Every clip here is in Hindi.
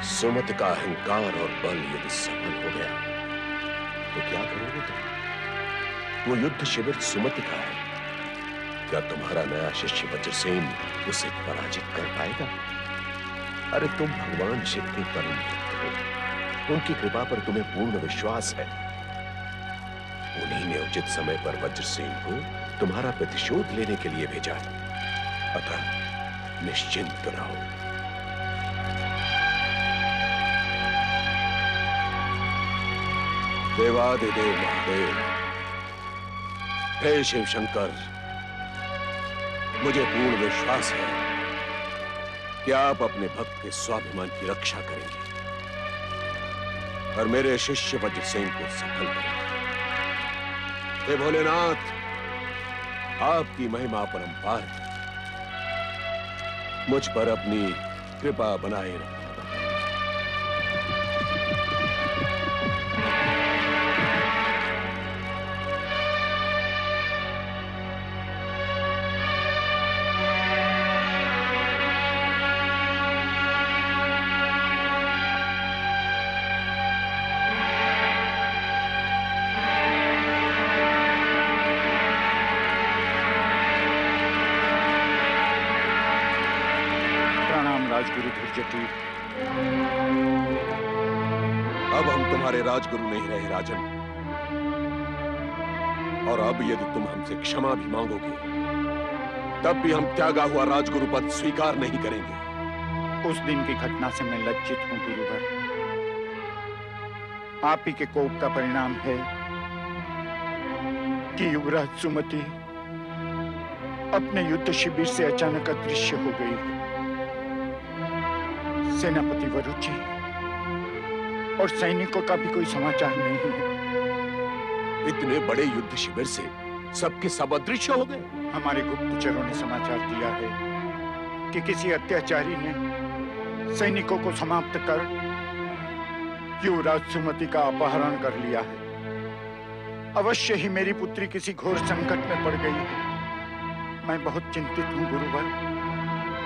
सुमति का अहंकार और बल यदि सफल हो गया तो क्या करोगे तुम? वो युद्ध शिविर सुमति का है। क्या तुम्हारा नया शिष्य वज्रसेन उसे पराजित कर पाएगा? अरे तुम भगवान शिव के परम भक्त हो, उनकी कृपा पर तुम्हें पूर्ण विश्वास है। उन्हीं ने उचित समय पर वज्रसेन को तुम्हारा प्रतिशोध लेने के लिए भेजा, अतः निश्चिंत रहो। देवादिदेव महादेव, हे शिव शंकर, मुझे पूर्ण विश्वास है कि आप अपने भक्त के स्वाभिमान की रक्षा करेंगे और मेरे शिष्य वज्रसेन को सफल करेंगे। हे भोलेनाथ, आपकी महिमा परंपार है, मुझ पर अपनी कृपा बनाए रखो। राजगुरु धुर्जटी। अब हम तुम्हारे राजगुरु नहीं रहे राजन, और अब यदि तुम हमसे क्षमा भी मांगोगे तब भी हम त्यागा हुआ राजगुरु पद स्वीकार नहीं करेंगे। उस दिन की घटना से मैं लज्जित हूं गुरुवर। आप ही के कोप का परिणाम है कि युवराज सुमति अपने युद्ध शिविर से अचानक अदृश्य हो गई। सेनापति वरुची और सैनिकों का भी कोई समाचार नहीं है। इतने बड़े युद्ध शिविर से सबके सब अदृश्य हो गए। हमारे गुप्तचरों ने समाचार दिया है कि किसी अत्याचारी ने सैनिकों को समाप्त कर युवराज सुमति का अपहरण कर लिया है। अवश्य ही मेरी पुत्री किसी घोर संकट में पड़ गई है। मैं बहुत चिंतित हूँ गुरुवर,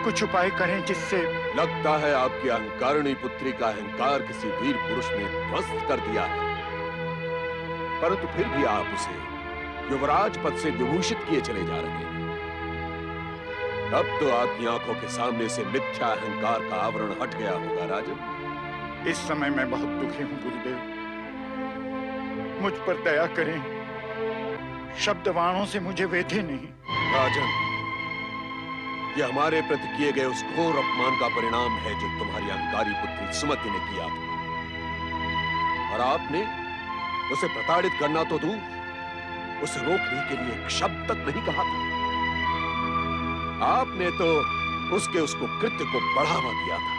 कुछ उपाय करें जिससे। लगता है आपकी अहंकारिणी पुत्री का अहंकार किसी वीर पुरुष ने ध्वस्त कर दिया है, परंतु फिर भी आप उसे युवराज पद से विभूषित किए चले जा रहे हैं। अब तो आपकी आंखों के सामने से मिथ्या अहंकार का आवरण हट गया होगा राजन। इस समय मैं बहुत दुखी हूं गुरुदेव, मुझ पर दया करें। शब्द वाणों से मुझे वेधे नहीं। राजन, यह हमारे प्रति किए गए उस घोर अपमान का परिणाम है जो तुम्हारी अहंकारी पुत्री सुमति ने किया था, और आपने उसे प्रताड़ित करना तो दूर, उसे रोकने के लिए एक शब्द तक नहीं कहा था। आपने तो उसको कृत्य को बढ़ावा दिया था।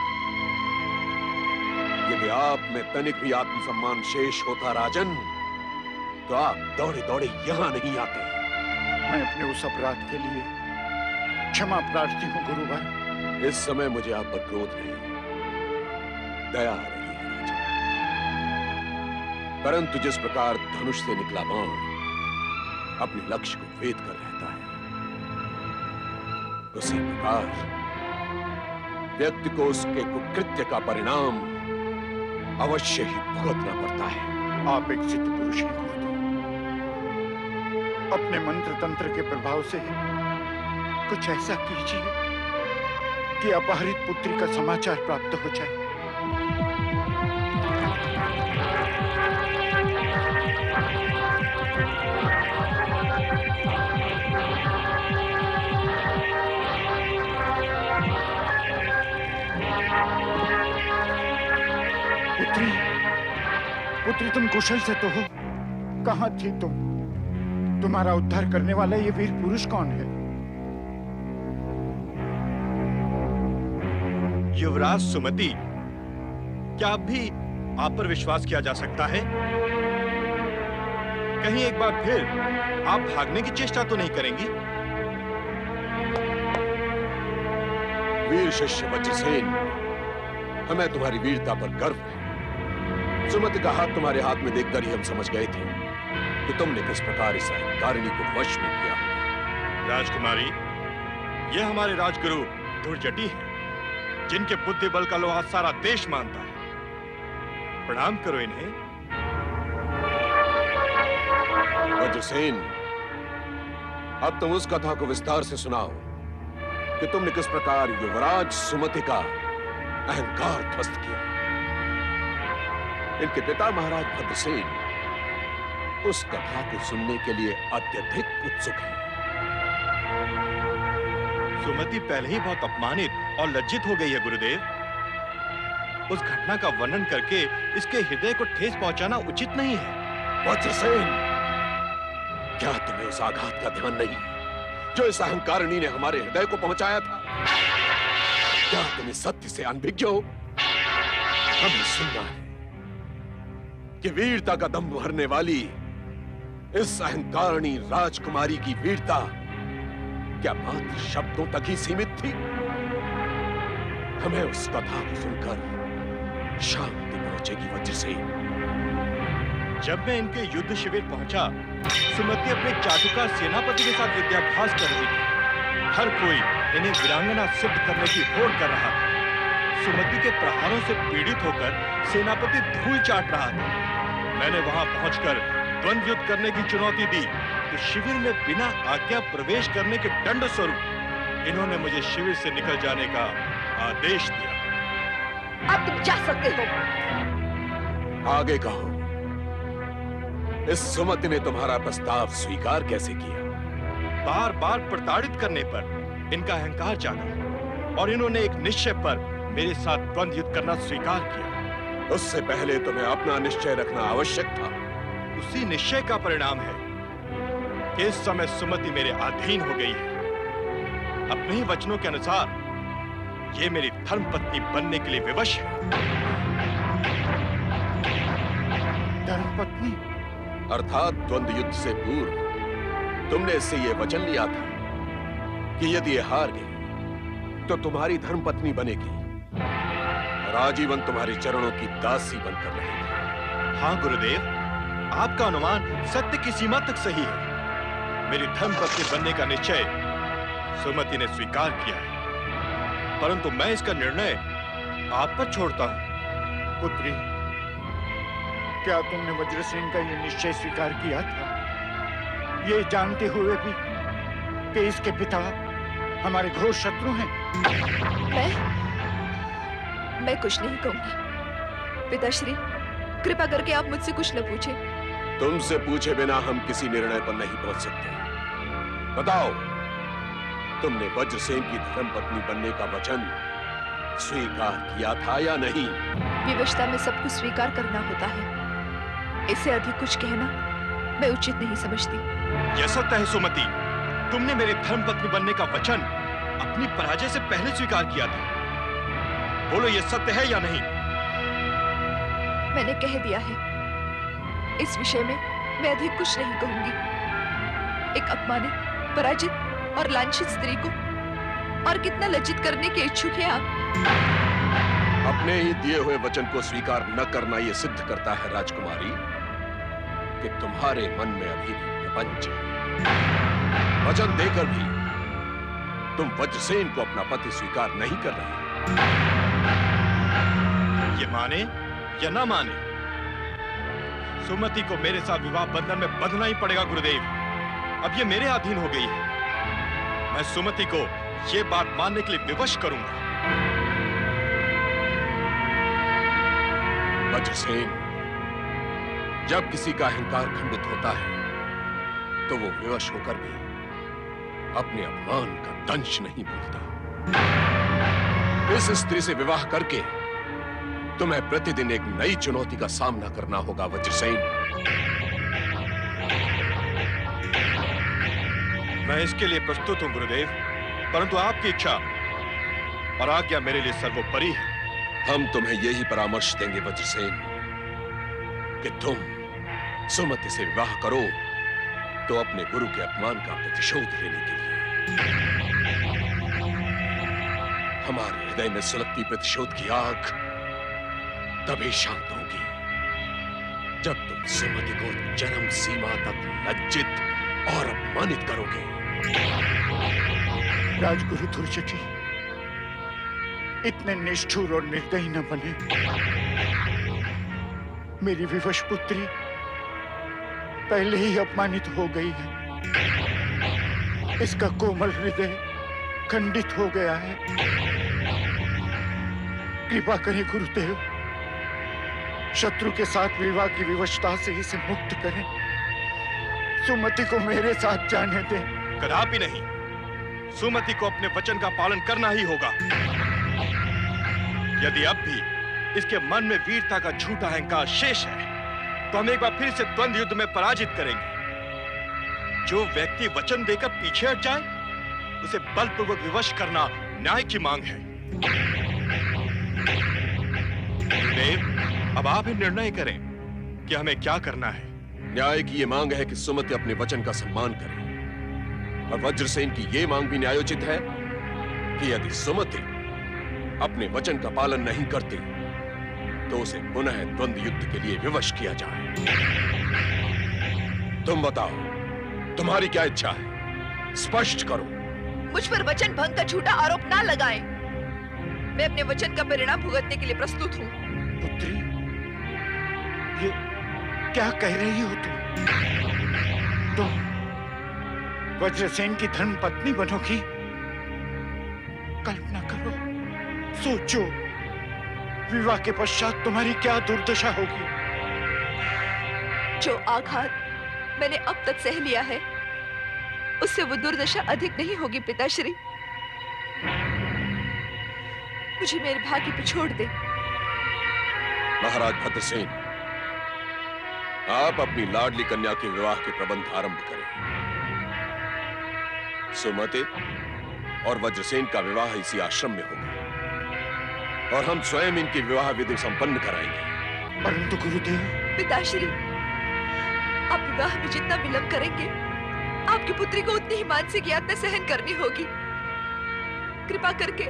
यदि आप में तनिक भी आत्मसम्मान शेष होता राजन, तो आप दौड़े दौड़े यहां नहीं आते। मैं अपने उस अपराध के लिए क्षमा प्रार्थी हूं गुरुवर। इस समय मुझे आप पर क्रोध नहीं, दया आ रही है राजन। परंतु जिस प्रकार धनुष से निकला बाण अपने लक्ष्य को भेद कर रहता है, उसी प्रकार व्यक्ति को उसके कुकृत्य का परिणाम अवश्य ही भुगतना पड़ता है। आप एक सिद्ध पुरुष हैं गुरुदेव, अपने मंत्र तंत्र के प्रभाव से कुछ ऐसा कीजिए कि अपहरित पुत्री का समाचार प्राप्त हो जाए। पुत्री, पुत्री तुम कुशल से तो हो? कहां थी तुम? तुम्हारा उद्धार करने वाला ये वीर पुरुष कौन है? युवराज सुमति, क्या अब भी आप पर विश्वास किया जा सकता है? कहीं एक बार फिर आप भागने की चेष्टा तो नहीं करेंगी? वीर शिष्य वज्रसेन, हमें तुम्हारी वीरता पर गर्व है। सुमति का हाथ तुम्हारे हाथ में देखकर ही हम समझ गए थे कि तुमने किस प्रकार इस अहंकारिणी को वश में किया। राजकुमारी, यह हमारे राजगुरु धुर्जटी हैं, जिनके बुद्धि बल का लोहा सारा देश मानता है। प्रणाम करो इन्हें। वज्रसेन, अब तुम उस कथा को विस्तार से सुनाओ कि तुमने किस प्रकार युवराज सुमति का अहंकार ध्वस्त किया। इनके पिता महाराज भद्रसेन उस कथा को सुनने के लिए अत्यधिक उत्सुक हैं। सुमति पहले ही बहुत अपमानित और लज्जित हो गई है गुरुदेव। उस घटना का वर्णन करके इसके हृदय को ठेस पहुंचाना उचित नहीं है। वज्रसेन, क्या तुम्हें उस आघात का ध्यान नहीं जो इस अहंकारिणी ने हमारे हृदय को पहुंचाया था? क्या तुम इस सत्य से अनभिज्ञ हो? हमें सुनना है कि वीरता का दम भरने वाली इस अहंकारिणी राजकुमारी की वीरता क्या मात्र शब्दों तक ही सीमित थी? हमें उस कथा को सुनकर शांति पहुंचेगी वज्रसेन। जब मैं इनके युद्ध शिविर पहुंचा, सुमति अपने चाटुकार सेनापति के साथ विद्याभ्यास कर रही थी। हर कोई इन्हें वीरांगना सिद्ध करने की होड़ कर रहा था। सुमति के प्रहारों से पीड़ित होकर सेनापति धूल चाट रहा था। मैंने वहां पहुंचकर द्वंद्व युद्ध करने की चुनौती दी तो शिविर में बिना आज्ञा प्रवेश करने के दंड स्वरूप इन्होंने मुझे शिविर से निकल जाने का आदेश दिया। अब तुम जा सकते हो। आगे कहो, इस सुमति ने तुम्हारा प्रस्ताव स्वीकार कैसे किया? बार बार प्रताड़ित करने पर इनका अहंकार जागा और इन्होंने एक निश्चय पर मेरे साथ द्वंद्व युद्ध करना स्वीकार किया। उससे पहले तुम्हें अपना निश्चय रखना आवश्यक था। उसी निश्चय का परिणाम है कि इस समय सुमति मेरे अधीन हो गई है। अपने ही वचनों के अनुसार ये मेरी धर्मपत्नी बनने के लिए विवश है। धर्मपत्नी? अर्थात द्वंद्व युद्ध से पूर्व तुमने इससे यह वचन लिया था कि यदि ये हार गई तो तुम्हारी धर्मपत्नी बनेगी और आजीवन तुम्हारे चरणों की दासी बनकर रहेगी। हाँ गुरुदेव, आपका अनुमान सत्य की सीमा तक सही है। मेरी धर्मपत्नी बनने का निश्चय सुमति ने स्वीकार किया है, परंतु मैं इसका निर्णय आप पर छोड़ता हूं। पुत्री, क्या तुमने वज्रसेन का यह निश्चय स्वीकार किया था, ये जानते हुए भी कि इसके पिता हमारे घोर शत्रु हैं? मैं कुछ नहीं कहूंगी। पिताश्री, कृपा करके आप मुझसे कुछ न पूछे। तुमसे पूछे बिना हम किसी निर्णय पर नहीं पहुंच सकते। बताओ, तुमने वज्रसेन की धर्मपत्नी बनने का वचन स्वीकार किया था या नहीं? विवशता में सब कुछ स्वीकार करना होता है। इससे अधिक कुछ कहना मैं उचित नहीं समझती। यह सत्य है सुमति, तुमने मेरे धर्मपत्नी बनने का वचन अपनी पराजय से पहले स्वीकार किया था। बोलो, यह सत्य है या नहीं? मैंने कह दिया है, इस विषय में मैं अधिक कुछ नहीं कहूंगी। एक अपमानित, पराजित और लांछित स्त्री को और कितना लज्जित करने के इच्छुक हैं आप। अपने ही दिए हुए वचन को स्वीकार न करना यह सिद्ध करता है राजकुमारी कि तुम्हारे मन में अभी भी प्रपंच है। वचन देकर भी तुम वज्रसेन को अपना पति स्वीकार नहीं कर रहे। ये माने या ना माने, सुमति को मेरे साथ विवाह बंधन में बंधना ही पड़ेगा गुरुदेव। अब ये मेरे अधीन हो गई है। मैं सुमति को ये बात मानने के लिए विवश करूंगा। वज्रसेन, जब किसी का अहंकार खंडित होता है तो वो विवश होकर भी अपने अपमान का दंश नहीं भूलता। इस स्त्री से विवाह करके तुम्हें प्रतिदिन एक नई चुनौती का सामना करना होगा वज्रसेन। मैं इसके लिए प्रस्तुत हूं गुरुदेव, परंतु आपकी इच्छा और आज्ञा मेरे लिए सर्वोपरि है। हम तुम्हें यही परामर्श देंगे वज्रसेन कि तुम सुमति से विवाह करो तो अपने गुरु के अपमान का प्रतिशोध लेने के लिए। हमारे हृदय में सुलगती प्रतिशोध की आग तभी शांत होगी जब तुम सुमति को चरम सीमा तक लज्जित और अपमानित करोगे। राजगुरु दुर्जटी, इतने निष्ठुर और निर्दयी न बने। मेरी विवश पुत्री पहले ही अपमानित हो गई है। इसका कोमल हृदय खंडित हो गया है। कृपा करें गुरुदेव, शत्रु के साथ विवाह की विवशता से इसे मुक्त करें। सुमति को मेरे साथ जाने दें। कदापि नहीं। सुमति को अपने वचन का पालन करना ही होगा। यदि अब भी इसके मन में वीरता का झूठा अहंकार शेष है, तो हम एक बार फिर से द्वंद्व युद्ध में पराजित करेंगे। जो व्यक्ति वचन देकर पीछे हट जाए, उसे बलपूर्वक विवश करना न्याय की मांग है। गुरुदेव, अब आप ही निर्णय करें कि हमें क्या करना है। न्याय की ये मांग है कि सुमति अपने वचन का सम्मान करे, और वज्रसेन की ये मांग भी न्यायोचित है कि यदि सुमति अपने वचन का पालन नहीं करती, तो उसे पुनः द्वंद्व युद्ध के लिए विवश किया जाए। तुम बताओ, तुम्हारी क्या इच्छा है? स्पष्ट करो। मुझ पर वचन भंग का झूठा आरोप ना लगाएं। मैं अपने वचन का परिणाम भुगतने के लिए प्रस्तुत हूँ। पुत्री, ये क्या कह रही हो तुम वज्रसेन की धर्म पत्नी बनोगी? कल्पना करो, सोचो, विवाह के पश्चात तुम्हारी क्या दुर्दशा होगी। जो आघात मैंने अब तक सह लिया है, उससे वो दुर्दशा अधिक नहीं होगी पिताश्री। मुझे मेरे भाग्य पे छोड़ दे। महाराज भद्रसेन, आप अपनी लाडली कन्या के विवाह के प्रबंध आरंभ करें। सुमति और वज्रसेन का विवाह इसी आश्रम में होगा, और हम स्वयं इनकी विवाह विधि संपन्न कराएंगे। परंतु गुरुदेव। पिताश्री, आप विवाह में जितना विलंब करेंगे, आपकी पुत्री को उतनी ही मानसिक यातना सहन करनी होगी। कृपा करके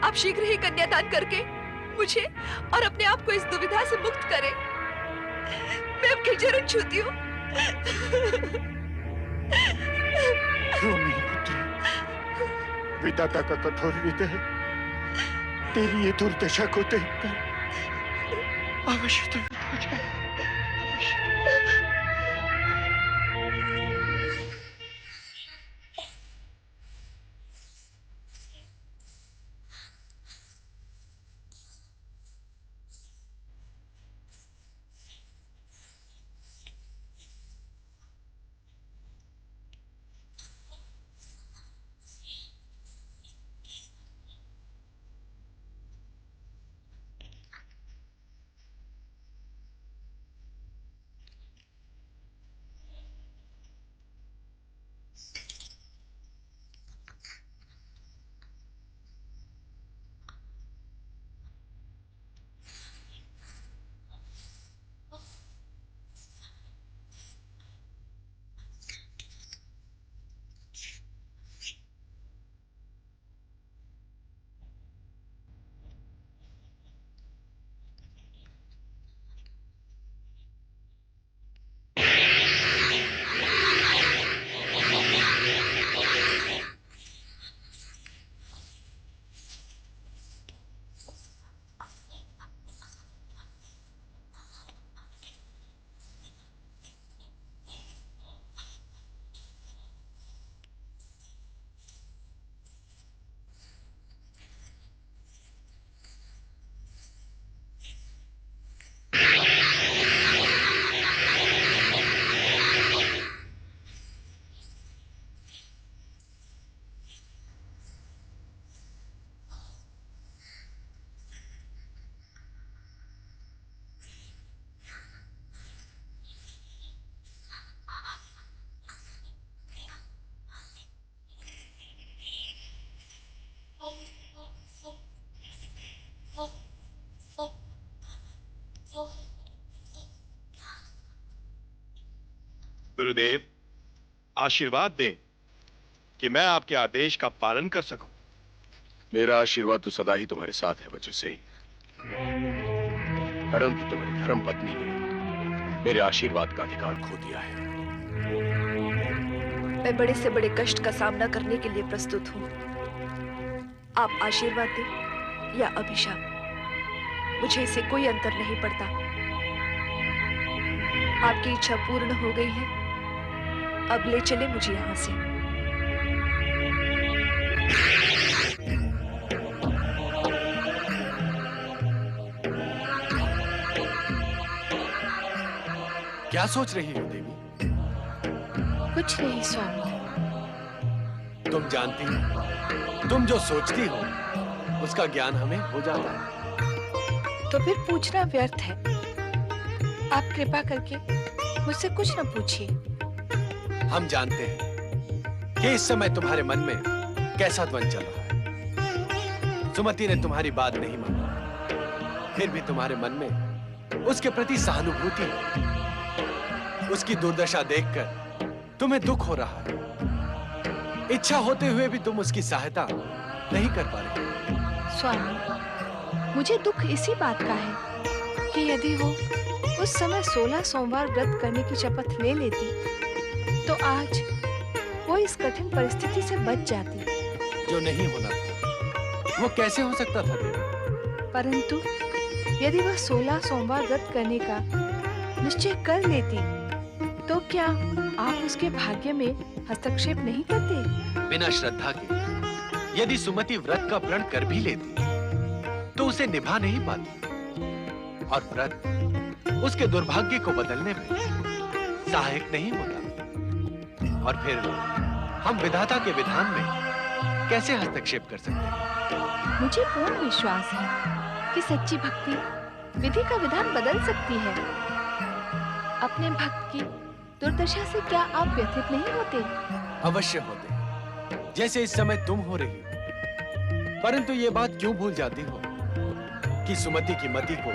आप शीघ्र ही कन्यादान करके मुझे और अपने आप को इस दुविधा से मुक्त करें। मैं आपके चरण छूती हूँ। रो नहीं पुत्री, विधाता का कठोर हृदय तेरी ये दुर्दशा को देखकर अवश्य तो हो जाए। गुरुदेव, आशीर्वाद दें कि मैं आपके आदेश का पालन कर सकूं। मेरा आशीर्वाद तो सदा ही तुम्हारे साथ है वज्रसेन, परंतु तुम्हारी धर्म पत्नी ने मेरे आशीर्वाद का अधिकार खो दिया है। मैं बड़े से बड़े कष्ट का सामना करने के लिए प्रस्तुत हूँ। आप आशीर्वाद दें या अभिशाप, मुझे इससे कोई अंतर नहीं पड़ता। आपकी इच्छा पूर्ण हो गई है। अब ले चले मुझे यहाँ से। क्या सोच रही हो देवी? कुछ नहीं स्वामी। तुम जानती हो, तुम जो सोचती हो उसका ज्ञान हमें हो जाता है। तो फिर पूछना व्यर्थ है। आप कृपा करके मुझसे कुछ न पूछिए। हम जानते हैं कि इस समय तुम्हारे मन में कैसा द्वंद चल रहा है। सुमति ने तुम्हारी बात नहीं मानी, फिर भी तुम्हारे मन में उसके प्रति सहानुभूति है। उसकी दुर्दशा देखकर तुम्हें दुख हो रहा है। इच्छा होते हुए भी तुम उसकी सहायता नहीं कर पा रहे। स्वामी, मुझे दुख इसी बात का है कि यदि वो उस समय 16 सोमवार व्रत करने की शपथ ले लेती तो आज वो इस कठिन परिस्थिति से बच जाती। जो नहीं होना था वो कैसे हो सकता था देवी? परंतु यदि वह 16 सोमवार व्रत करने का निश्चय कर लेती तो क्या आप उसके भाग्य में हस्तक्षेप नहीं करते? बिना श्रद्धा के यदि सुमति व्रत का प्रण कर भी लेती तो उसे निभा नहीं पाती, और व्रत उसके दुर्भाग्य को बदलने में सहायक नहीं होता। और फिर हम विधाता के विधान में कैसे हस्तक्षेप कर सकते हैं? मुझे पूर्ण विश्वास है कि सच्ची भक्ति विधि का विधान बदल सकती है। अपने भक्त की दुर्दशा से क्या आप व्यथित नहीं होते? अवश्य होते हैं, जैसे इस समय तुम हो रही हो। परंतु ये बात क्यों भूल जाती हो कि सुमति की मति को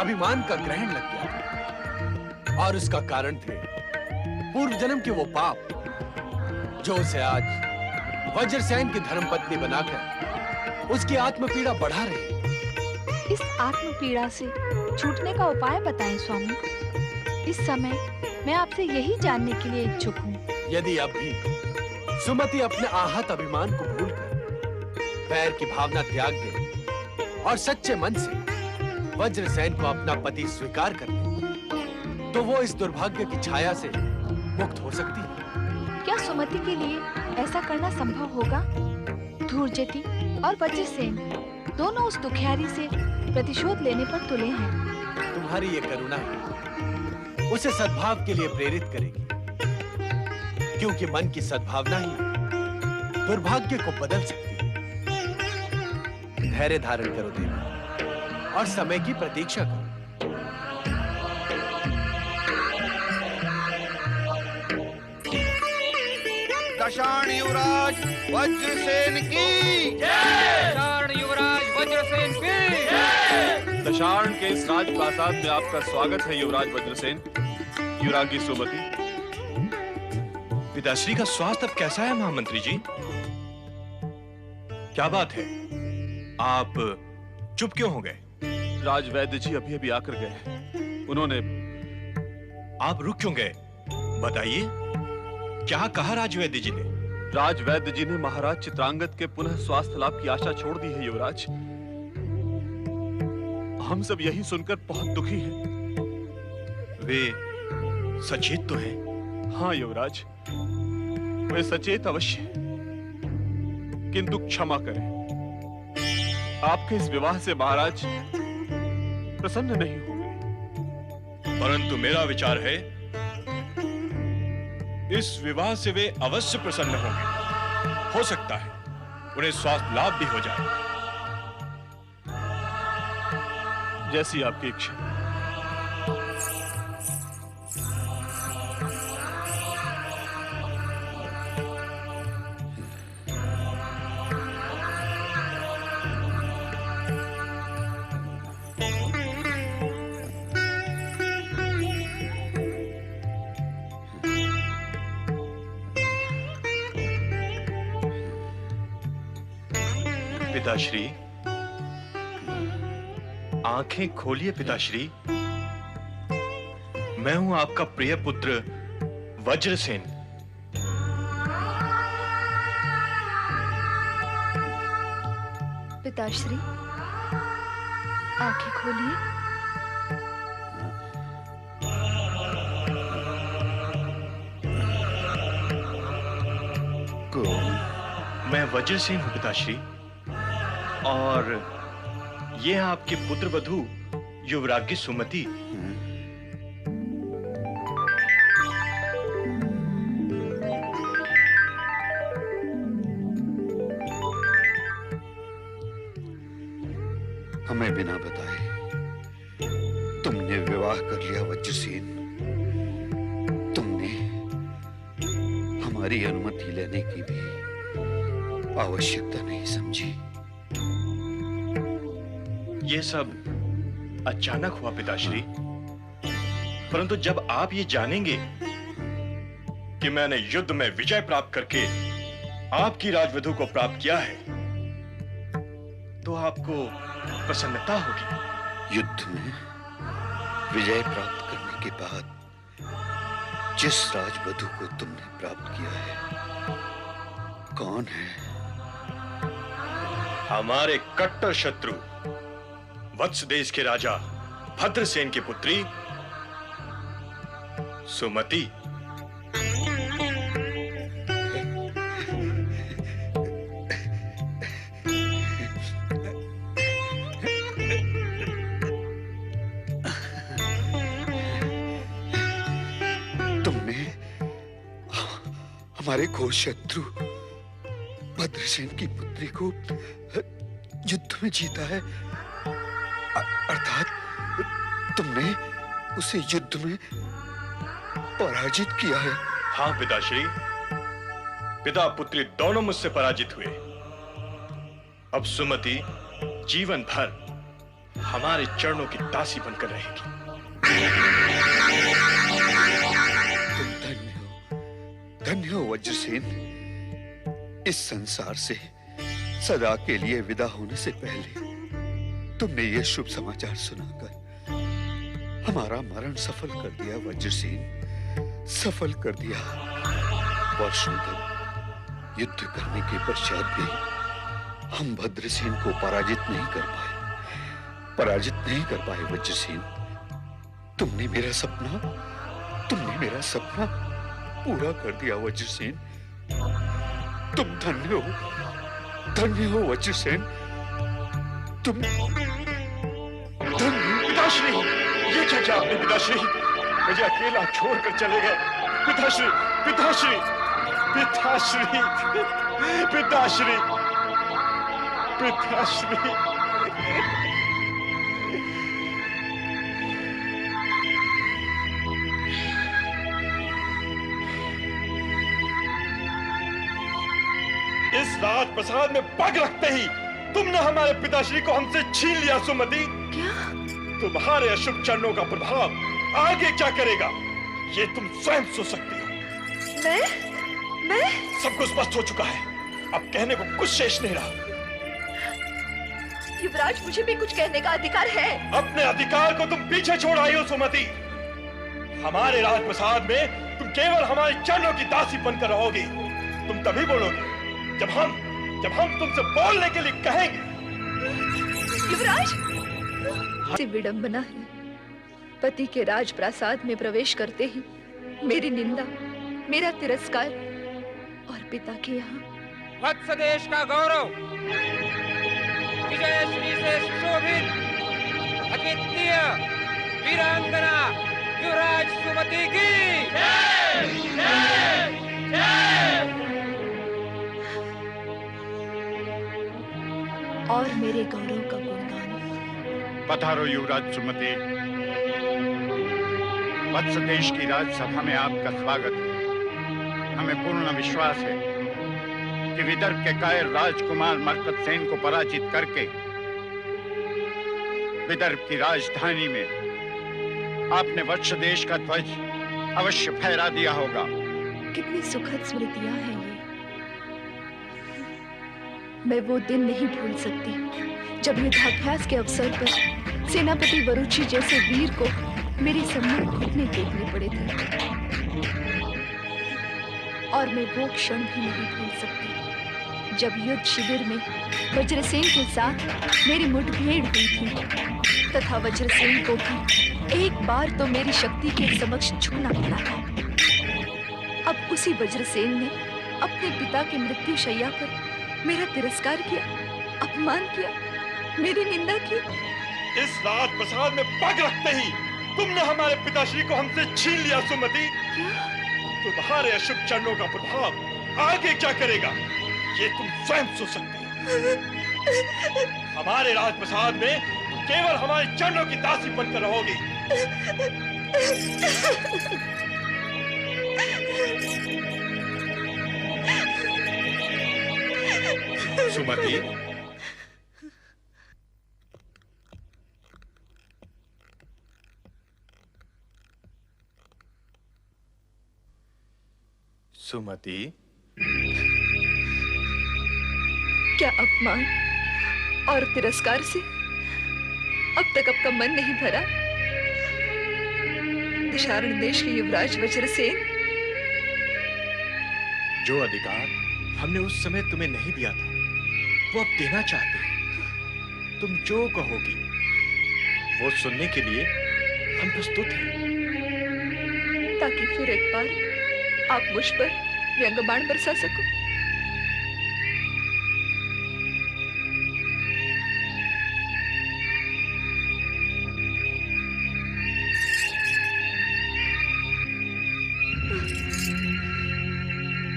अभिमान का ग्रहण लग गया था, और उसका कारण थे पूर्व जन्म के वो पाप जो उसे आज वज्रसेन की धर्मपत्नी बनाकर उसकी आत्मपीड़ा बढ़ा रहे हैं। इस आत्मपीड़ा से छूटने का उपाय बताएं स्वामी। इस समय मैं आपसे यही जानने के लिए इच्छुक हूँ। यदि अब भी सुमति अपने आहत अभिमान को भूलकर पैर की भावना त्याग दे और सच्चे मन से वज्रसेन को अपना पति स्वीकार कर ले, तो वो इस दुर्भाग्य की छाया से मुक्त हो सकती है। क्या सुमति के लिए ऐसा करना संभव होगा? धूर्जटी और वज्रसेन दोनों उस दुखियारी से प्रतिशोध लेने पर तुले हैं। तुम्हारी ये करुणा उसे सद्भाव के लिए प्रेरित करेगी, क्योंकि मन की सद्भावना ही दुर्भाग्य को बदल सकती है। धैर्य धारण करो देवी और समय की प्रतीक्षा करो। दशाण युवराज वज्रसेन की जय। दशाण युवराज वज्रसेन की जय। दशार्ण के इस राजप्रासाद में आपका स्वागत है युवराज वज्रसेन। युवरागी सुमति, पिताश्री का स्वास्थ्य अब कैसा है महामंत्री जी? क्या बात है, आप चुप क्यों हो गए? राजवैद्य जी अभी अभी आकर गए। उन्होंने आप रुक क्यों गए? बताइए, क्या कहा राजवैद्य जी ने? राजवैद्य जी ने महाराज चित्रांगद के पुनः स्वास्थ्य लाभ की आशा छोड़ दी है युवराज। हम सब यही सुनकर बहुत दुखी हैं। वे सचेत तो हैं? हाँ युवराज, वे सचेत अवश्य हैं, किंतु क्षमा करें, आपके इस विवाह से महाराज प्रसन्न नहीं होंगे। परंतु मेरा विचार है इस विवाह से वे अवश्य प्रसन्न होंगे। हो सकता है उन्हें स्वास्थ्य लाभ भी हो जाए। जैसी आपकी इच्छा। पिताश्री, आंखें खोलिए पिताश्री। मैं हूं आपका प्रिय पुत्र वज्रसेन। पिताश्री, आंखें खोलिए। वज्रसेन हूं पिताश्री, और ये हैं आपके पुत्र वधू युवराज्ञी सुमति। हमें बिना बताए तुमने विवाह कर लिया वज्रसेन। तुमने हमारी अनुमति लेने की भी आवश्यकता नहीं समझी। ये सब अचानक हुआ पिताश्री, परंतु जब आप ये जानेंगे कि मैंने युद्ध में विजय प्राप्त करके आपकी राजवधु को प्राप्त किया है, तो आपको प्रसन्नता होगी। युद्ध में विजय प्राप्त करने के बाद जिस राजवधु को तुमने प्राप्त किया है, कौन है? हमारे कट्टर शत्रु वत्स देश के राजा भद्रसेन की पुत्री सुमति। तुमने हमारे घोर शत्रु भद्रसेन की पुत्री को युद्ध में जीता है, अर्थात तुमने उसे युद्ध में पराजित किया है। हाँ पिताश्री, पिता पुत्री दोनों मुझसे पराजित हुए। अब सुमति जीवन भर हमारे चरणों की दासी बनकर रहेगी। तुम धन्य हो वज्रसेन। इस संसार से सदा के लिए विदा होने से पहले तुमने ये शुभ समाचार सुनाकर हमारा मरण सफल कर दिया वज्रसेन, सफल कर दिया। वर्षों तक युद्ध करने के पश्चात भी हम भद्रसेन को पराजित नहीं कर पाए वज्रसेन। तुमने मेरा सपना पूरा कर दिया वज्रसेन। तुम धन्य हो वज्रसेन। तुम पिताश्री, ये क्या किया आपने पिताश्री? मुझे अकेला छोड़कर चले गए पिताश्री, पिताश्री, पिताश्री, पिताश्री, पिताश्री। इस राजप्रसाद में पग रखते ही तुमने हमारे पिताश्री को हमसे छीन लिया सुमति। क्या? तुम्हारे अशुभ चरणों का प्रभाव आगे क्या करेगा, ये तुम स्वयं सोच सकती हो। मैं सब कुछ स्पष्ट हो चुका है, अब कहने को कुछ शेष नहीं रहा। युवराज, मुझे भी कुछ कहने का अधिकार है। अपने अधिकार को तुम पीछे छोड़ आई हो सुमति। हमारे राजप्रसाद में तुम केवल हमारे चरणों की दासी बनकर रहोगी। तुम तभी बोलोगे जब हम तुमसे बोलने के लिए कहेंगे। युवराज, विडंबना है, पति के राजप्रासाद में प्रवेश करते ही मेरी निंदा, मेरा तिरस्कार और पिता के यहाँ वत्स देश का गौरव, विजयश्री से सुशोभित अद्वितीय वीरांगना युवराज सुमति की जय, जय, जय। और मेरे गौरव का गुणगान। पधारो युवराज सुमति। वत्स देश की राजसभा में आपका स्वागत है। हमें पूर्ण विश्वास है कि विदर्भ के कायर राजकुमार मर्कतसेन को पराजित करके विदर्भ की राजधानी में आपने वत्स देश का ध्वज अवश्य फहरा दिया होगा। कितनी सुखद स्मृतियां हैं ये। मैं वो दिन नहीं भूल सकती जब युद्धाभ्यास के अवसर पर सेनापति वरुचि जैसे वीर को मेरे सम्मुख घुटने टेकने पड़े थे, और मैं वो क्षण भी नहीं भूल सकती जब युद्ध शिविर में वज्रसेन के साथ मेरी मुठभेड़ हुई थी तथा वज्रसेन को भी एक बार तो मेरी शक्ति के समक्ष झुकना पड़ा था। अब उसी वज्रसेन ने अपने पिता की मृत्यु शैया पर मेरा तिरस्कार किया, अपमान किया, मेरी निंदा की। इस राजप्रसाद में पग रखते ही तुमने हमारे पिताश्री को हमसे छीन लिया सुमति। तुम्हारे अशुभ चरणों का प्रभाव आगे क्या करेगा ये तुम स्वयं सोच सकते हो। हमारे राजप्रसाद में केवल हमारे चरणों की दासी बनकर रहोगी। सुमति, सुमति, क्या अपमान और तिरस्कार से अब तक आपका मन नहीं भरा? दिशारण देश के युवराज वज्रसेन, जो अधिकार हमने उस समय तुम्हें नहीं दिया था वो अब देना चाहते हैं। तुम जो कहोगी वो सुनने के लिए हम प्रस्तुत हैं। ताकि फिर एक बार आप मुझ पर व्यंग्यबाण बरसा सको।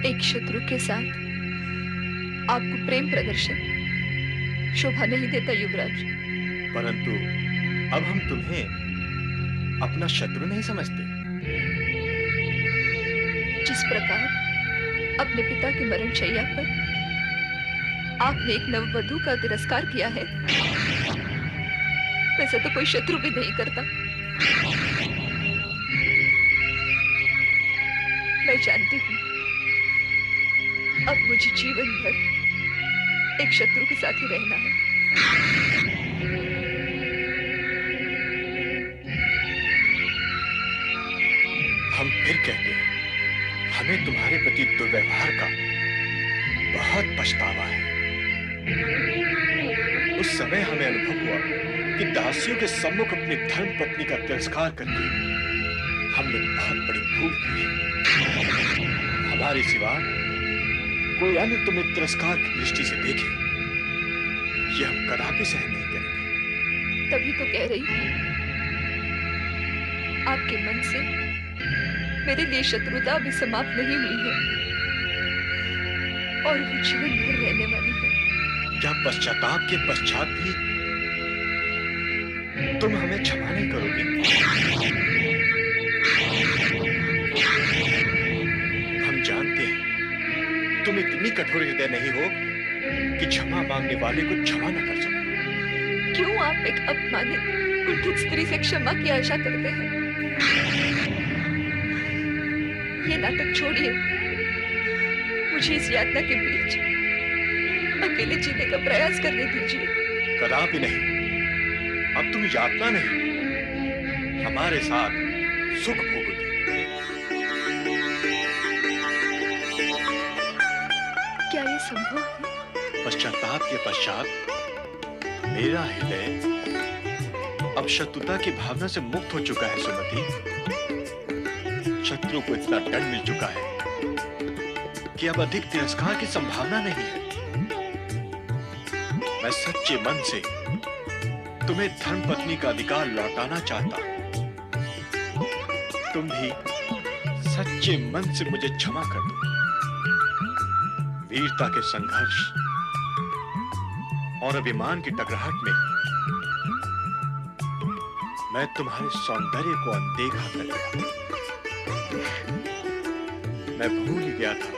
एक शत्रु के साथ आपको प्रेम प्रदर्शन शोभा नहीं देता युवराज। परंतु अब हम तुम्हें अपना शत्रु नहीं समझते। जिस प्रकार अपने पिता की मरण शैया पर आपने एक नववधू का तिरस्कार किया है, वैसे तो कोई शत्रु भी नहीं करता। मैं जानती हूँ अब मुझे जीवन भर एक शत्रु के साथ ही रहना है। हम फिर कहते हैं, हमें तुम्हारे प्रति दुर्व्यवहार का बहुत पछतावा है। उस समय हमें अनुभव हुआ कि दासियों के सम्मुख अपनी धर्म पत्नी का तिरस्कार करके हमने बहुत बड़ी भूल की है। हमारे सिवा कोई अन्य तुम्हें तिरस्कार की दृष्टि से देखे, ये हम कदापि सहन नहीं करेंगे। तभी तो कह रही हूँ, आपके मन से मेरे लिए शत्रुता अभी समाप्त नहीं हुई है और वो जीवन भर रहने वाली है। क्या पश्चाताप के पश्चात भी तुम हमें क्षमा नहीं करोगी? हम जानते हैं तुम इतनी कठोर हृदय नहीं हो कि क्षमा मांगने वाले को क्षमा न कर सको। क्यों आप एक अपमानित कुंठित स्त्री से क्षमा की आशा करते हैं? ये नाटक छोड़िए, मुझे इस यातना के बीच अकेले जीने का प्रयास करने दीजिए। कदापि नहीं। अब तुम यातना नहीं, हमारे साथ सुख भोगोगी। क्या ये संभव है? पश्चाताप के पश्चात मेरा हृदय अब शत्रुता की भावना से मुक्त हो चुका है सुमति। शत्रु को इतना दंड मिल चुका है कि अब अधिक तिरस्कार की संभावना नहीं है। मैं सच्चे मन से तुम्हें धर्मपत्नी का अधिकार लौटाना चाहता हूं। तुम भी सच्चे मन से मुझे क्षमा कर दो। वीरता के संघर्ष और अभिमान की टकराहट में मैं तुम्हारे सौंदर्य को अनदेखा कर गया। मैं भूल ही गया था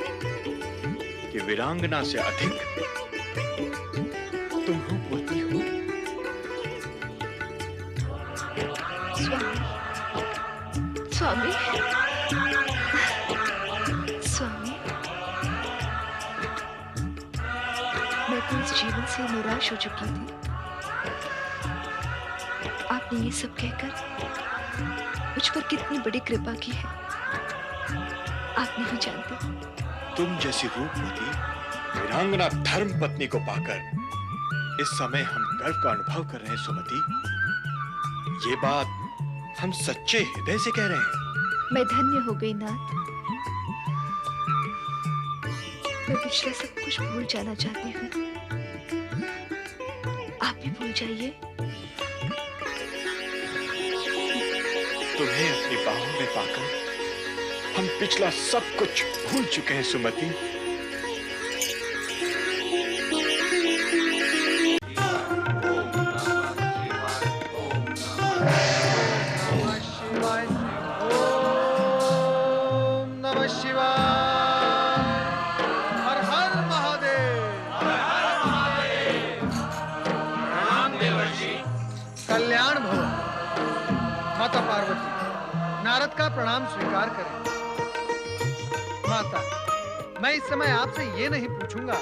कि वीरांगना से अधिक तुम रूपवती हो। स्वामी, स्वामी, मैं तो इस जीवन से निराश हो चुकी थी। आपने ये सब कहकर मुझ पर कितनी बड़ी कृपा की है, आप नहीं जानते। तुम जैसी रूपवती वीरांगना धर्म पत्नी को पाकर इस समय हम गर्व का अनुभव कर रहे हैं सुमति। ये बात हम सच्चे हृदय से कह रहे हैं। मैं धन्य हो गई नाथ। मैं पिछला सब कुछ भूल जाना चाहती हूँ। आप भी भूल जाइए। तुम्हें अपनी बाहों में पाकर हम पिछला सब कुछ भूल चुके हैं सुमति। कल्याण भव। माता पार्वती, नारद का प्रणाम स्वीकार करें। माता, मैं इस समय आपसे ये नहीं पूछूंगा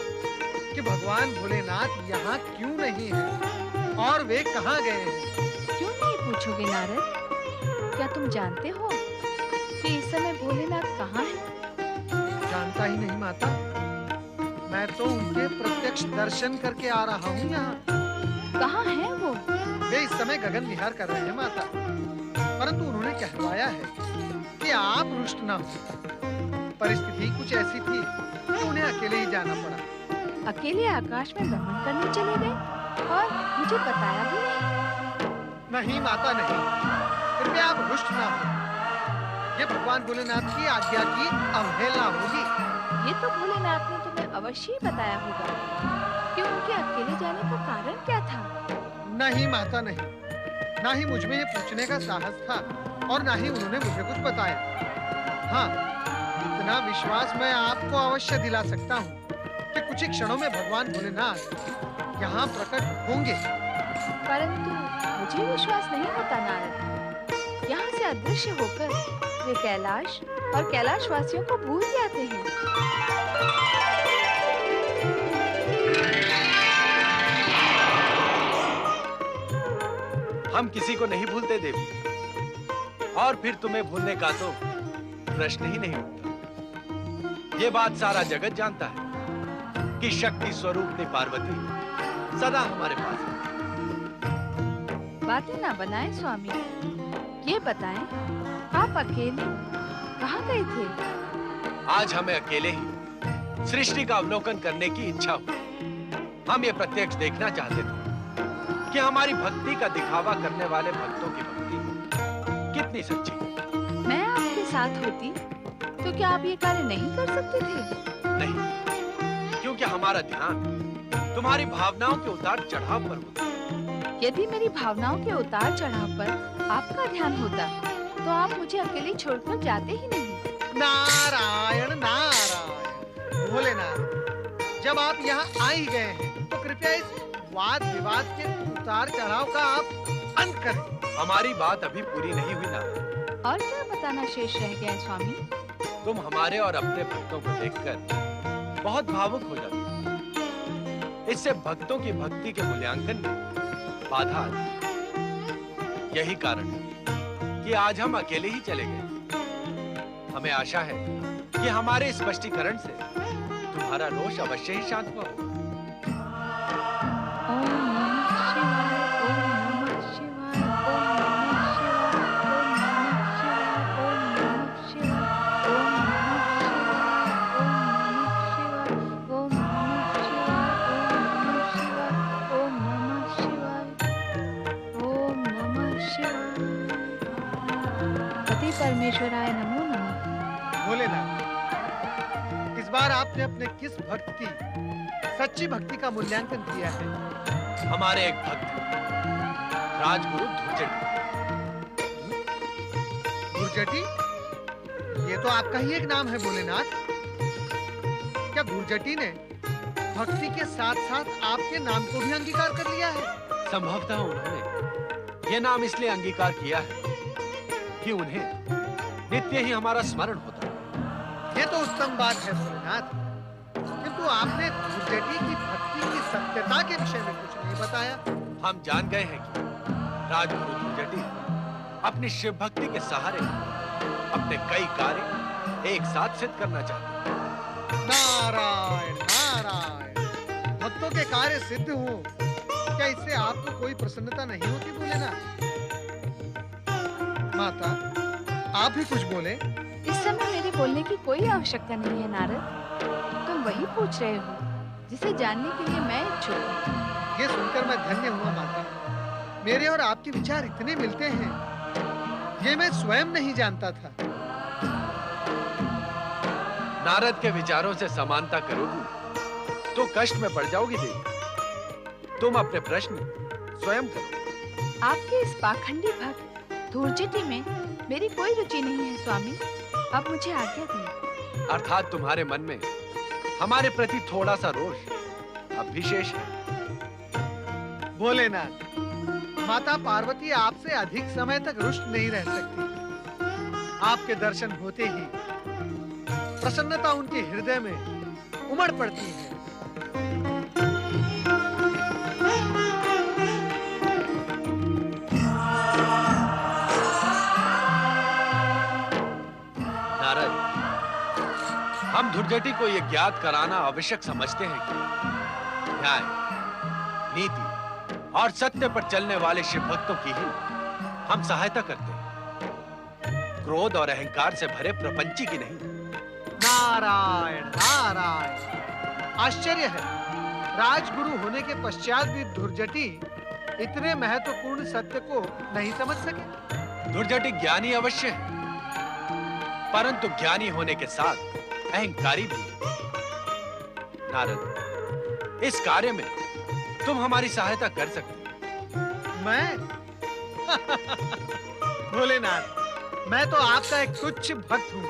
कि भगवान भोलेनाथ यहाँ क्यों नहीं है और वे कहाँ गए हैं। क्यों नहीं पूछोगे नारद? क्या तुम जानते हो कि इस समय भोलेनाथ कहाँ हैं? जानता ही नहीं माता, मैं तो उनके प्रत्यक्ष दर्शन करके आ रहा हूँ यहाँ। कहाँ हैं वो? वे इस समय गगन विहार कर रहे हैं माता, परंतु उन्होंने कहवाया है कि आप रुष्ट न हो। परिस्थिति कुछ ऐसी थी कि उन्हें अकेले ही जाना पड़ा। अकेले आकाश में भ्रमण करने चले गए और मुझे बताया भी नहीं। नहीं माता नहीं, कृपया आप रुष्ट न हो। ये भगवान भोलेनाथ की आज्ञा की अवहेलना होगी। ये तो भोलेनाथ ने तुम्हें अवश्य ही बताया होगा कि उनके अकेले जाने का कारण क्या था। नहीं माता नहीं, ना ही मुझ में ये पूछने का साहस था और ना ही उन्होंने मुझे कुछ बताया। हाँ, इतना विश्वास मैं आपको अवश्य दिला सकता हूँ कि कुछ ही क्षणों में भगवान भोलेनाथ यहाँ प्रकट होंगे। परंतु मुझे विश्वास नहीं होता नारद। यहाँ से अदृश्य होकर वे कैलाश और कैलाश वासियों को भूल जाते हैं। हम किसी को नहीं भूलते देवी, और फिर तुम्हें भूलने का तो प्रश्न ही नहीं उठता। ये बात सारा जगत जानता है कि शक्ति स्वरूप पार्वती सदा हमारे पास है। बातें ना बनाएं स्वामी, ये बताएं आप अकेले कहाँ गए थे? आज हमें अकेले ही सृष्टि का अवलोकन करने की इच्छा हुई। हम ये प्रत्यक्ष देखना चाहते थे कि हमारी भक्ति का दिखावा करने वाले भक्तों की भक्ति कितनी सच्ची है। मैं आपके साथ होती तो क्या आप ये कार्य नहीं कर सकते थे? नहीं, क्योंकि हमारा ध्यान तुम्हारी भावनाओं के उतार चढ़ाव पर होता है। यदि मेरी भावनाओं के उतार चढ़ाव पर आपका ध्यान होता तो आप मुझे अकेले छोड़कर जाते ही नहीं। नारायण नारायण। भोलेनाथ, जब आप यहाँ आ ही गए हैं तो कृपया इस वाद विवाद के उतार चढ़ाव का आप अंत करें। हमारी बात अभी पूरी नहीं हुई ना। और क्या बताना शेष रह गया है स्वामी? तुम हमारे और अपने भक्तों को देखकर बहुत भावुक हो जाते हो। इससे भक्तों की भक्ति के मूल्यांकन में बाधा आती। यही कारण है कि आज हम अकेले ही चले गए। हमें आशा है कि हमारे स्पष्टीकरण से तुम्हारा रोष अवश्य ही शांत हुआ होगा। ओम नमः शिवाय, ओम नमः शिवाय, ओम नमः शिवाय, ओम नमः शिवाय, ओम नमः शिवाय, ओम नमः शिवाय, ओम नमः शिवाय, ओम नमः शिवाय। पति परमेश्वराय नमो नमः। भोलेनाथ, इस बार आपने अपने किस भक्त की सच्ची भक्ति का मूल्यांकन किया है? हमारे एक भक्त राजगुरु धुर्जटी। गुरजटी, ये तो आपका ही एक नाम है भोलेनाथ। क्या गुरजटी ने भक्ति के साथ साथ आपके नाम को भी अंगीकार कर लिया है? संभवतः उन्होंने ये नाम इसलिए अंगीकार किया है कि उन्हें नित्य ही हमारा स्मरण होता है। ये तो उत्तम बात है भोलेनाथ, किंतु आपने गुरजटी की भक्ति की सत्यता के विषय में कुछ नहीं बताया। हम जान गए हैं कि राजगुरु धुर्जटी अपनी शिव भक्ति के सहारे अपने कई कार्य एक साथ सिद्ध करना चाहते हैं। नारायण नारायण। भक्तों के कार्य सिद्ध हो, क्या इससे आपको कोई प्रसन्नता नहीं होती भोलेनाथ? माता, आप भी कुछ बोले। इस समय मेरे बोलने की कोई आवश्यकता नहीं है नारद। तुम वही पूछ रहे हो जिसे जानने के लिए मैं इच्छुक हूँ। ये सुनकर मैं धन्य हुआ माता। मेरे और आपके विचार इतने मिलते हैं, ये मैं स्वयं नहीं जानता था। नारद के विचारों से समानता करोगी तो कष्ट में पड़ जाओगी देवी। तुम अपने प्रश्न स्वयं करो। आपके इस पाखंडी भक्त धूर्जटी में मेरी कोई रुचि नहीं है स्वामी। अब मुझे आज्ञा दें। अर्थात तुम्हारे मन में हमारे प्रति थोड़ा सा रोष अब भी शेष है। भोलेनाथ, माता पार्वती आपसे अधिक समय तक रुष्ट नहीं रह सकती। आपके दर्शन होते ही प्रसन्नता उनके हृदय में उमड़ पड़ती है। नारद, हम धुर्जटी को यह ज्ञात कराना आवश्यक समझते हैं कि न्याय, नीति और सत्य पर चलने वाले शिव भक्तों की ही हम सहायता करते हैं, क्रोध और अहंकार से भरे प्रपंची की नहीं। नारायण नारायण, आश्चर्य है, राजगुरु होने के पश्चात भी धुर्जटी इतने महत्वपूर्ण सत्य को नहीं समझ सके। धुर्जटी ज्ञानी अवश्य है, परंतु ज्ञानी होने के साथ अहंकारी भी। नारद, इस कार्य में तुम हमारी सहायता कर सकते हो। मैं भोलेनाथ, मैं तो आपका एक तुच्छ भक्त हूँ।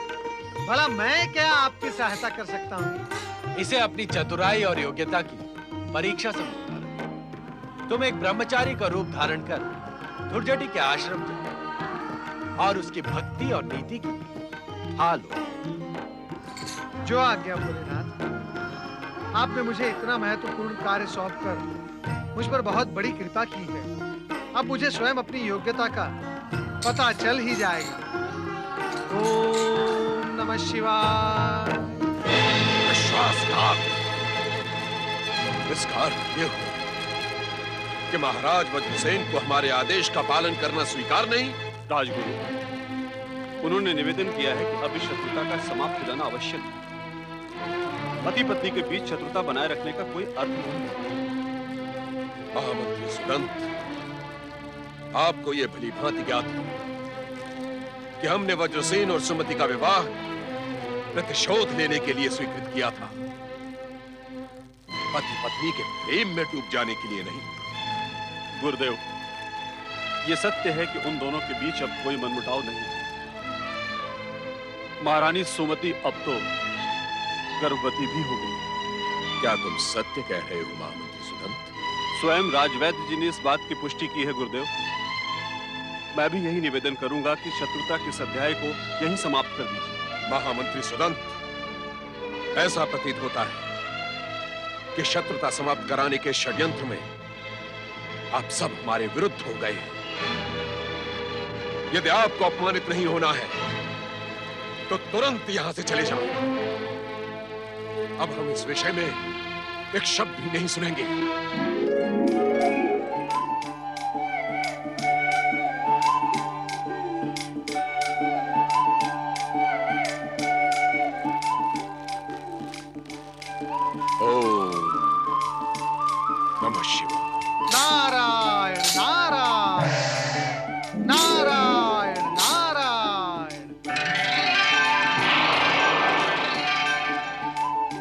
भला मैं क्या आपकी सहायता कर सकता हूँ? इसे अपनी चतुराई और योग्यता की परीक्षा समझो नारद। तुम एक ब्रह्मचारी का रूप धारण कर धुर्जटी के आश्रम जाओ और उसकी भक्ति और नीति की हाल हो। जो आज्ञा भोलेनाथ। आपने मुझे इतना महत्वपूर्ण कार्य सौंपकर मुझ पर बहुत बड़ी कृपा की है। अब मुझे स्वयं अपनी योग्यता का पता चल ही जाएगा। ओम नमः शिवाय। विश्वासघात। इसका अर्थ यह हो कि महाराज वज्रसेन को हमारे आदेश का पालन करना स्वीकार नहीं। राजगुरु, उन्होंने निवेदन किया है कि अभी शत्रुता का समाप्त हो जाना आवश्यक है। पति पत्नी के बीच शत्रुता बनाए रखने का कोई अर्थ नहीं है। महामंत्री सुदंत, आपको यह भली भांति ज्ञात है कि हमने वज्रसेन और सुमति का विवाह प्रतिशोध लेने के लिए स्वीकृत किया था, पति पत्नी के प्रेम में डूब जाने के लिए नहीं। गुरुदेव, ये सत्य है कि उन दोनों के बीच अब कोई मनमुटाव नहीं है। महारानी सुमति अब तो गर्भवती भी हो गई। क्या तुम सत्य कह रहे हो महामंत्री सुदंत? स्वयं राजवैद्य जी ने इस बात की पुष्टि की है गुरुदेव। मैं भी यही निवेदन करूंगा कि शत्रुता के इस अध्याय को यहीं समाप्त कर दीजिए। महामंत्री सुदंत, ऐसा प्रतीत होता है कि शत्रुता समाप्त कराने के षड्यंत्र में आप सब हमारे विरुद्ध हो गए हैं। यदि आपको अपमानित नहीं होना है तो तुरंत यहां से चले जाओ। अब हम इस विषय में एक शब्द भी नहीं सुनेंगे। ओम नमः शिवाय। नारायण नारायण नारायण नारायण।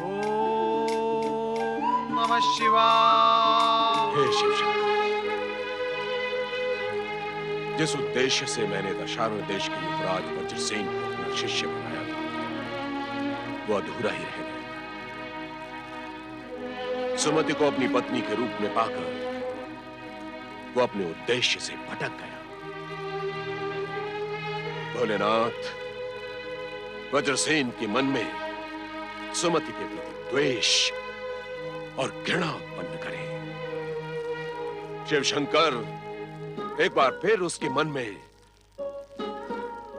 ओम नमः शिवाय। हे शिव शंकर, जिस उद्देश्य से मैंने दशारण देश के युवराज वज्रसेन को अपना शिष्य बनाया था, वो अधूरा ही रह गया। सुमति को अपनी पत्नी के रूप में पाकर वो अपने उद्देश्य से भटक गया। भोलेनाथ, वज्रसेन के मन में सुमति के प्रति द्वेष और घृणा उत्पन्न करे। शिव शंकर, एक बार फिर उसके मन में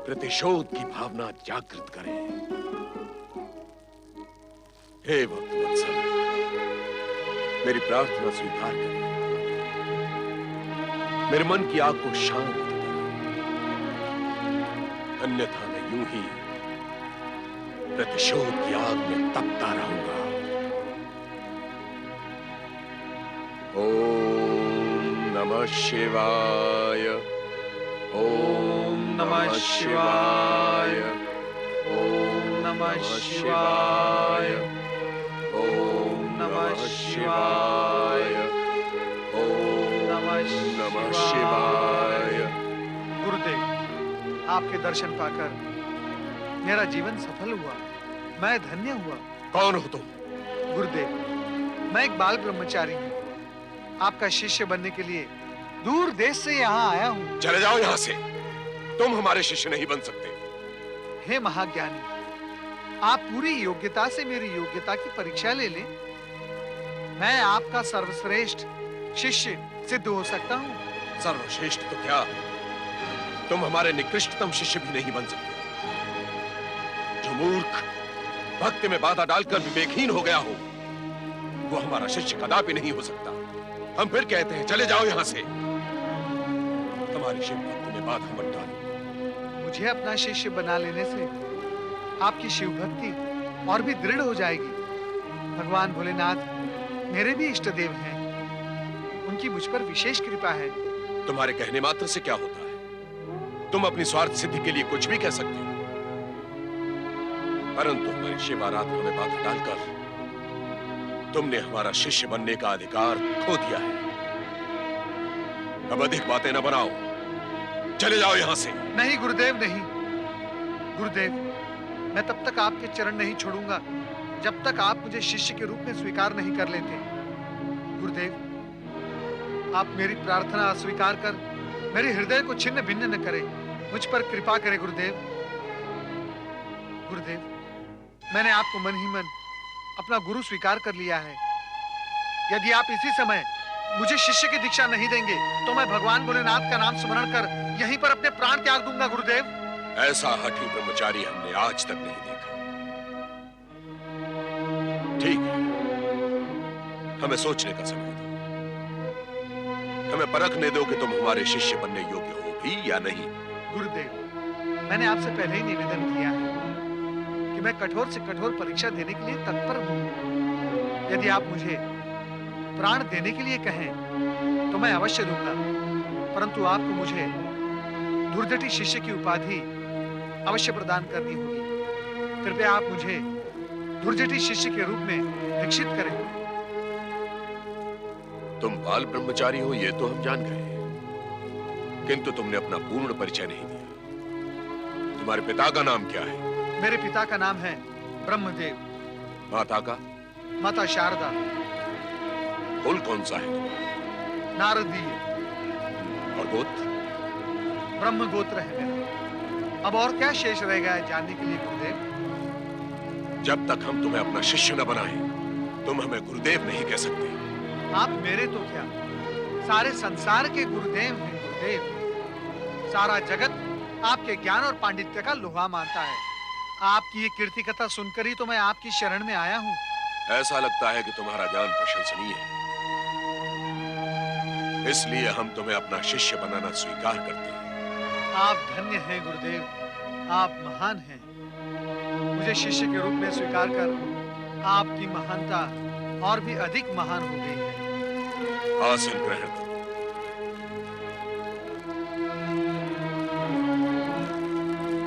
प्रतिशोध की भावना जागृत करें। हे भक्तवत्सल, मेरी प्रार्थना स्वीकार करें। मेरे मन की आग को शांत करें, अन्यथा मैं यूं ही प्रतिशोध की आग में तपता रहूंगा। ओम नमः शिवाय। ओम नमः शिवाय। ओम नमः शिवाय। ओम नमः शिवाय। ओम नमः शिवाय। गुरुदेव, आपके दर्शन पाकर मेरा जीवन सफल हुआ, मैं धन्य हुआ। कौन हो तुम? गुरुदेव, मैं एक बाल ब्रह्मचारी हूँ। आपका शिष्य बनने के लिए दूर देश से यहाँ आया हूँ। चले जाओ यहाँ से, तुम हमारे शिष्य नहीं बन सकते। हे महाज्ञानी, आप पूरी योग्यता से मेरी योग्यता की परीक्षा ले लें। मैं आपका सर्वश्रेष्ठ शिष्य सिद्ध हो सकता हूँ। सर्वश्रेष्ठ तो क्या, तुम हमारे निकृष्टतम शिष्य भी नहीं बन सकते। जो मूर्ख भक्ति में बाधा डालकर विवेकहीन हो गया हो, वो हमारा शिष्य कदापि नहीं हो सकता। हम फिर कहते हैं, चले जाओ यहां से। हमारी शिव भक्ति में बाधा मत डालो। मुझे अपना शिष्य बना लेने से आपकी शिव भक्ति और भी दृढ़ हो जाएगी। भगवान भोलेनाथ मेरे भी इष्ट देव हैं, उनकी मुझ पर विशेष कृपा है। तुम्हारे कहने मात्र से क्या होता है? तुम अपनी स्वार्थ सिद्धि के लिए कुछ भी कह सकते हो, परंतु हमारी शिव आराधना में बाधा डालकर तुमने हमारा शिष्य बनने का अधिकार खो दिया है। अब अधिक बातें न बनाओ, चले जाओ यहां से। नहीं गुरुदेव, नहीं। गुरुदेव, मैं तब तक आपके चरण नहीं छोड़ूंगा जब तक आप मुझे शिष्य के रूप में स्वीकार नहीं कर लेते। गुरुदेव, आप मेरी प्रार्थना अस्वीकार कर मेरे हृदय को छिन्न भिन्न न करें, मुझ पर कृपा करें गुरुदेव। गुरुदेव, मैंने आपको मन ही मन अपना गुरु स्वीकार कर लिया है। यदि आप इसी समय मुझे शिष्य की दीक्षा नहीं देंगे तो मैं भगवान भोलेनाथ का नाम स्मरण कर यहीं पर अपने प्राण त्याग दूंगा गुरुदेव। ऐसा हठी ब्रह्मचारी हमने आज तक नहीं देखा। ठीक है, हमें सोचने का समय दो। हमें परखने दो कि तुम हमारे शिष्य बनने योग्य हो भी या नहीं। गुरुदेव, मैंने आपसे पहले ही निवेदन किया है कि मैं कठोर से कठोर परीक्षा देने के लिए तत्पर हूं। यदि आप मुझे प्राण देने के लिए कहें तो मैं अवश्य दूंगा, परंतु आपको मुझे दुर्जटी शिष्य की उपाधि अवश्य प्रदान करनी होगी। कृपया आप मुझे दुर्जटी शिष्य के रूप में दीक्षित करें। तुम बाल ब्रह्मचारी हो ये तो हम जान गए, किंतु तुमने अपना पूर्ण परिचय नहीं दिया। तुम्हारे पिता का नाम क्या है? मेरे पिता का नाम है ब्रह्मदेव। माता का? माता शारदा। कुल कौन सा है तुम्हारा? नारदीय। और गोत्र? ब्रह्म गोत्र है मेरा। अब और क्या शेष रह गया है जानने के लिए गुरुदेव? जब तक हम तुम्हें अपना शिष्य न बनाए, तुम हमें गुरुदेव नहीं कह सकते। आप मेरे तो क्या, सारे संसार के गुरुदेव हैं गुरुदेव। सारा जगत आपके ज्ञान और पांडित्य का लोहा मानता है। आपकी ये कीर्ति कथा सुनकर ही तो मैं आपकी शरण में आया हूँ। ऐसा लगता है कि तुम्हारा ज्ञान प्रशंसनीय है, इसलिए हम तुम्हें अपना शिष्य बनाना स्वीकार करते हैं। आप धन्य हैं गुरुदेव, आप महान हैं। मुझे शिष्य के रूप में स्वीकार कर आपकी महानता और भी अधिक महान हो गई है। आसन ग्रहण करो।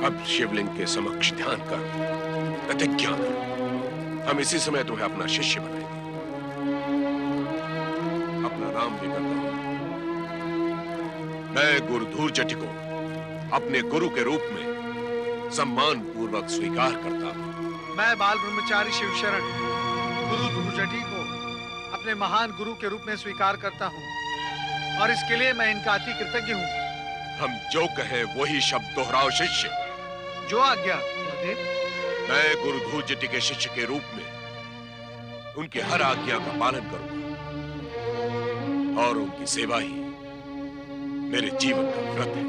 अब शिवलिंग के समक्ष ध्यान कर प्रतिज्ञा करो, हम इसी समय तुम्हें अपना शिष्य बनाएंगे। अपना नाम भी करता हूं। मैं गुरु धूर्जटि को अपने गुरु के रूप में सम्मान पूर्वक स्वीकार करता हूं। मैं बाल ब्रह्मचारी शिवशरण गुरु धूर्जटि को अपने महान गुरु के रूप में स्वीकार करता हूं, और इसके लिए मैं इनका अति कृतज्ञ हूं। हम जो कहे वही शब्द दोहराओ शिष्य। जो आज्ञा गुरुदेव। मैं गुरु धूर्जटि के शिष्य के रूप में उनकी हर आज्ञा का पालन करूंगा, और उनकी सेवा ही मेरे जीवन का व्रत है।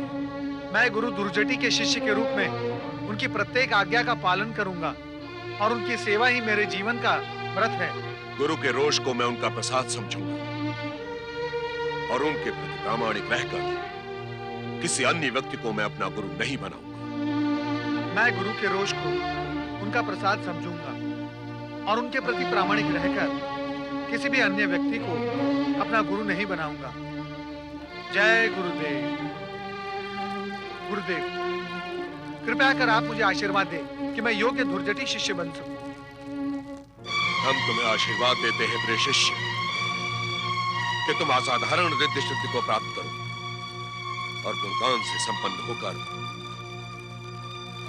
मैं गुरु धूर्जटि के शिष्य के रूप में उनकी प्रत्येक आज्ञा का पालन करूंगा, और उनकी सेवा ही मेरे जीवन का व्रत है। गुरु के रोष को मैं उनका प्रसाद समझूंगा, और उनके प्रति प्रामाणिक रहकर किसी अन्य व्यक्ति को मैं अपना गुरु नहीं बनाऊंगा। मैं गुरु के रोष को उनका प्रसाद समझूंगा, और उनके प्रति प्रामाणिक रहकर किसी भी अन्य व्यक्ति को अपना गुरु नहीं बनाऊंगा। जय गुरुदेव। गुरुदेव, कृपया कर आप मुझे आशीर्वाद दें कि मैं योग्य धुर्जटी शिष्य बन सकूं। हम तुम्हें आशीर्वाद देते हैं प्रिय शिष्य कि तुम असाधारण रिद्धि सिद्धि को प्राप्त करो और गुणगान से संपन्न होकर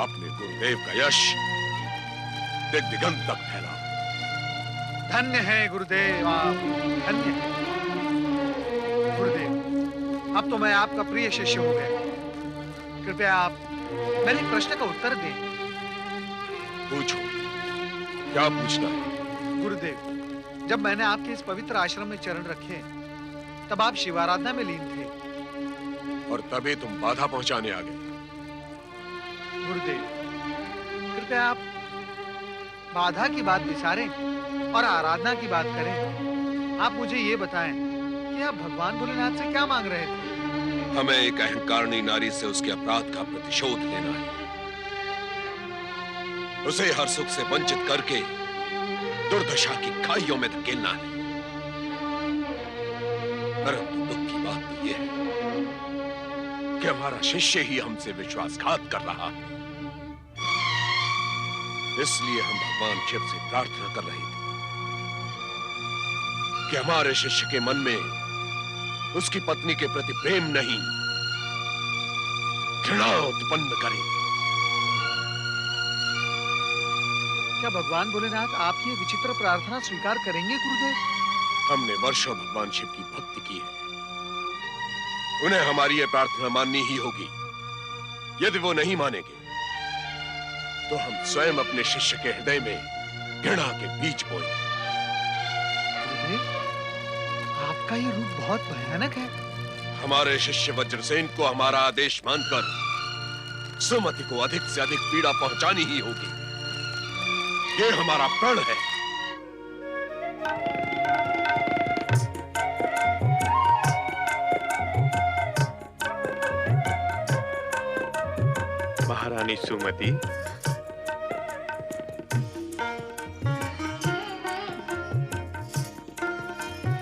अपने गुरुदेव का यश दिग दिगंत तक फैलाओ। धन्य है गुरुदेव, आप धन्य है। गुरुदेव, अब तो मैं आपका प्रिय शिष्य हो गया। कृपया आप मेरे एक प्रश्न का उत्तर दें। पूछो, क्या पूछना है? गुरुदेव, जब मैंने आपके इस पवित्र आश्रम में चरण रखे तब आप शिवाराधना में लीन थे और तभी तुम बाधा पहुंचाने आ गए। गुरुदेव, कृपया आप बाधा की बात विचारें और आराधना की बात करें। आप मुझे ये बताएं कि आप भगवान भोलेनाथ से क्या मांग रहे थे? हमें एक अहंकारिणी नारी से उसके अपराध का प्रतिशोध लेना है, उसे हर सुख से वंचित करके दुर्दशा की खाइयों में धकेलना है। परंतु दुख की बात तो यह है कि हमारा शिष्य ही हमसे विश्वासघात कर रहा है। इसलिए हम भगवान शिव से प्रार्थना कर रहे थे कि हमारे शिष्य के मन में उसकी पत्नी के प्रति प्रेम नहीं, घृणा उत्पन्न करे। क्या भगवान भोलेनाथ आपकी ये विचित्र प्रार्थना स्वीकार करेंगे गुरुदेव? हमने वर्षों भगवान शिव की भक्ति की है, उन्हें हमारी ये प्रार्थना माननी ही होगी। यदि वो नहीं मानेंगे तो हम स्वयं अपने शिष्य के हृदय में घृणा के बीज बोएंगे। गुरुदेव, आपका ये रूप बहुत भयानक है। हमारे शिष्य वज्रसेन को हमारा आदेश मानकर सुमति को अधिक से अधिक पीड़ा पहुंचानी ही होगी। ये हमारा प्रण है। महारानी सुमति,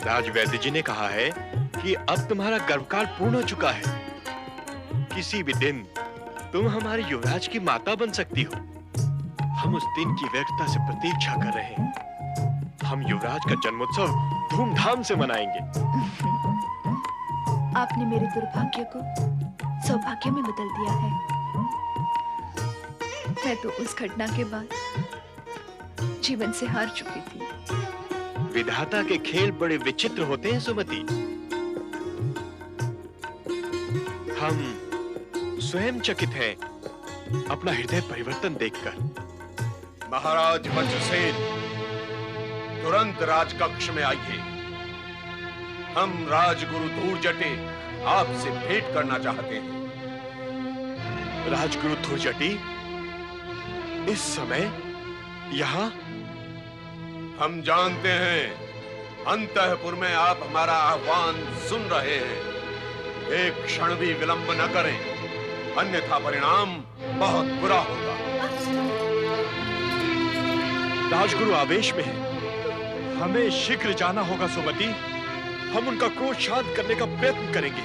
राजवैद्य जी ने कहा है कि अब तुम्हारा गर्भकाल पूर्ण हो चुका है। किसी भी दिन तुम हमारे युवराज की माता बन सकती हो। हम उस दिन की व्यग्रता से प्रतीक्षा कर रहे हैं। हम युवराज का जन्मोत्सव धूमधाम से मनाएंगे। आपने मेरे दुर्भाग्य को सौभाग्य में बदल दिया है। मैं तो उस घटना के बाद जीवन से हार चुकी थी। विधाता के खेल बड़े विचित्र होते हैं सुमति। हम स्वयं चकित हैं अपना हृदय परिवर्तन देखकर। महाराज वज्रसेन, तुरंत राजकक्ष में आइए। हम राजगुरु धूर्जटे आपसे भेंट करना चाहते हैं। राजगुरु धूर्जटी, इस समय यहाँ? हम जानते हैं अंतःपुर में आप हमारा आह्वान सुन रहे हैं। एक क्षण भी विलंब न करें, अन्यथा परिणाम बहुत बुरा होगा। राजगुरु आवेश में है, हमें शीघ्र जाना होगा सुमति। हम उनका क्रोध शांत करने का प्रयत्न करेंगे।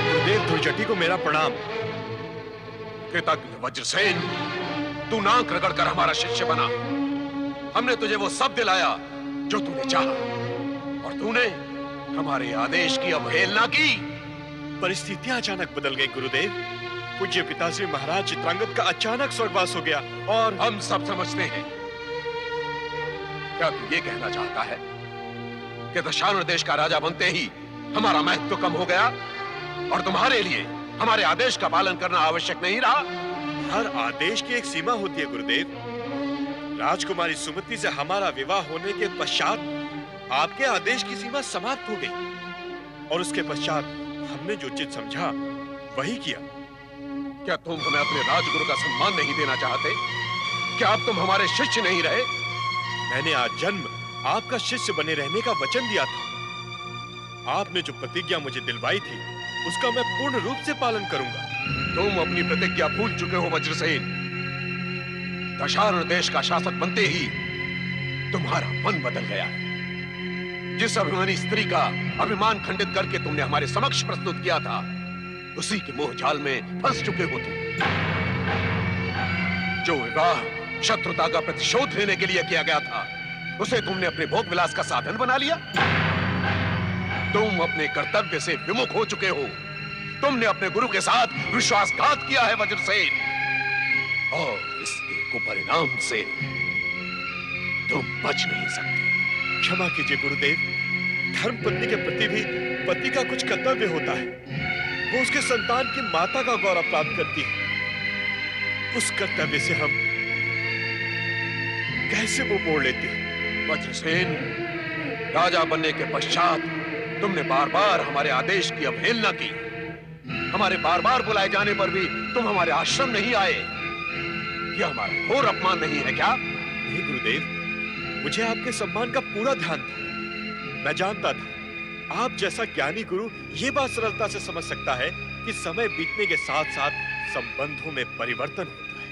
गुरुदेव धूर्जटी को मेरा प्रणाम। कृतज्ञ वज्रसेन, तू नाक रगड़कर हमारा शिष्य बना। हमने तुझे वो सब दिलाया जो तूने चाहा, और तूने हमारे आदेश की अवहेलना की। परिस्थितियां अचानक बदल गई गुरुदेव। पूज्य पिताश्री महाराज चित्रांगद का अचानक स्वर्गवास हो गया और हम सब समझते हैं। क्या तू ये कहना चाहता है कि दशानन देश का राजा बनते ही हमारा महत्व तो कम हो गया और तुम्हारे लिए हमारे आदेश का पालन करना आवश्यक नहीं रहा? हर आदेश की एक सीमा होती है गुरुदेव। राजकुमारी सुमति से हमारा विवाह होने के पश्चात आपके आदेश की सीमा समाप्त हो गई और उसके पश्चात हमने जो उचित समझा वही किया। क्या तुम हमें अपने राजगुरु का सम्मान नहीं देना चाहते? क्या अब तुम हमारे शिष्य नहीं रहे? मैंने आज जन्म आपका शिष्य बने रहने का वचन दिया था। आपने जो प्रतिज्ञा मुझे दिलवाई थी उसका मैं पूर्ण रूप से पालन करूंगा। तुम अपनी प्रतिज्ञा भूल चुके हो वज्रसेन। दशारण देश का शासक बनते ही तुम्हारा मन बदल गया है। जिस अभिमानी स्त्री का अभिमान खंडित करके तुमने हमारे समक्ष प्रस्तुत किया था, उसी के मोह जाल में फंस चुके हो तुम। जो विवाह शत्रुता का प्रतिशोध लेने के लिए किया गया था, उसे तुमने अपने भोग विलास का साधन बना लिया। तुम अपने कर्तव्य से विमुख हो चुके हो। तुमने अपने गुरु के साथ विश्वासघात किया है वज्रसेन, और इसके कुपरिणाम से तुम बच नहीं सकते। क्षमा कीजिए गुरुदेव, धर्म पत्नी के प्रति भी पति का कुछ कर्तव्य होता है। वो उसके संतान की माता का गौरव प्राप्त करती है। उस कर्तव्य से हम कैसे वो मोड़ लेते हैं? वज्रसेन, राजा बनने के पश्चात तुमने बार बार हमारे आदेश की अवहेलना की। हमारे बार बार बुलाए जाने पर भी तुम हमारे आश्रम नहीं आए। यह हमारा घोर अपमान नहीं है क्या? नहीं गुरुदेव, मुझे आपके सम्मान का पूरा ध्यान था। मैं जानता था आप जैसा ज्ञानी गुरु ये बात सरलता से समझ सकता है कि समय बीतने के साथ साथ संबंधों में परिवर्तन होता है।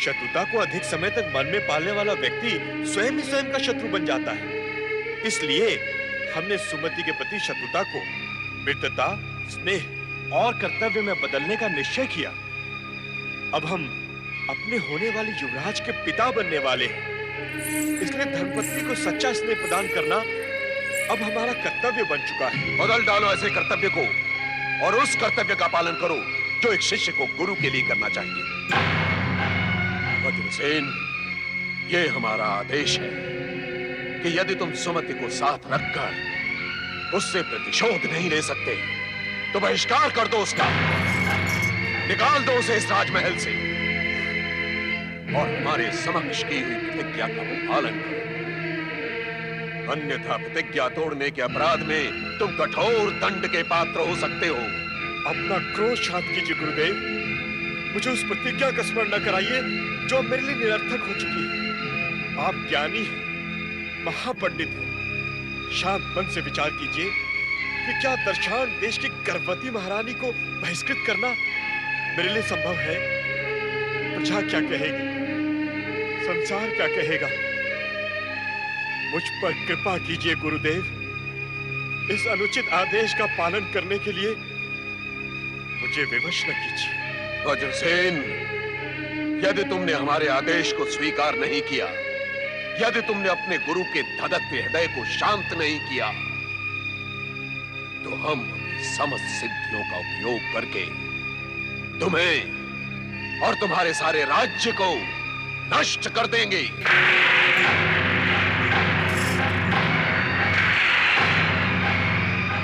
शत्रुता को अधिक समय तक मन में पालने वाला व्यक्ति स्वयं ही स्वयं का शत्रु बन जाता है। इसलिए हमने सुमति के प्रति शत्रुता को मित्रता, स्नेह और कर्तव्य में बदलने का निश्चय किया। अब हम अपने होने वाले युवराज के पिता बनने वाले हैं, इसलिए धर्मपत्नी को सच्चा स्नेह प्रदान करना अब हमारा कर्तव्य बन चुका है। बदल डालो ऐसे कर्तव्य को और उस कर्तव्य का पालन करो जो एक शिष्य को गुरु के लिए करना चाहिए। वज्रसेन, ये हमारा आदेश है कि यदि तुम सुमति को साथ रखकर उससे प्रतिशोध नहीं ले सकते तो बहिष्कार कर दो उसका, निकाल दो उसे इस राजमहल से और हमारे समक्ष की हुई प्रतिज्ञा का पालन करो। अन्यथा प्रतिज्ञा तोड़ने के अपराध में तुम कठोर दंड के पात्र हो सकते हो। अपना क्रोध शांत कीजिए गुरुदेव। मुझे उस प्रतिज्ञा का स्मरण न कराइए जो मेरे लिए निरर्थक हो चुकी है। आप ज्ञानी हैं, महापंडित हैं। शांत मन से विचार कीजिए कि क्या दर्शान देश की गर्भवती महारानी को बहिष्कृत करना मेरे लिए संभव है? प्रजा क्या कहेगी? संसार क्या कहेगा? मुझ पर कृपा कीजिए गुरुदेव। इस अनुचित आदेश का पालन करने के लिए मुझे विवश न कीजिए। वज्रसेन, यदि तुमने हमारे आदेश को स्वीकार नहीं किया, यदि तुमने अपने गुरु के धधकते हृदय को शांत नहीं किया, तो हम अपनी समस्त सिद्धियों का उपयोग करके तुम्हें और तुम्हारे सारे राज्य को नष्ट कर देंगे।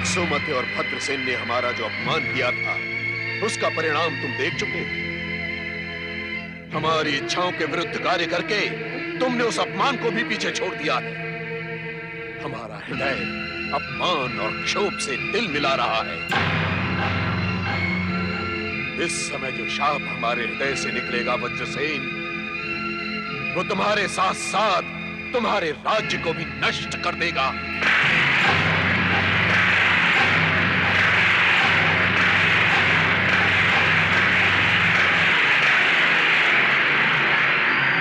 सुमति और भद्रसेन ने हमारा जो अपमान किया था, उसका परिणाम तुम देख चुके हो। हमारी इच्छाओं के विरुद्ध कार्य करके तुमने उस अपमान को भी पीछे छोड़ दिया है। हमारा हृदय अपमान और क्षोभ से दिल मिला रहा है। इस समय जो शाप हमारे हृदय से निकलेगा वज्रसेन, वो तुम्हारे साथ साथ तुम्हारे राज्य को भी नष्ट कर देगा।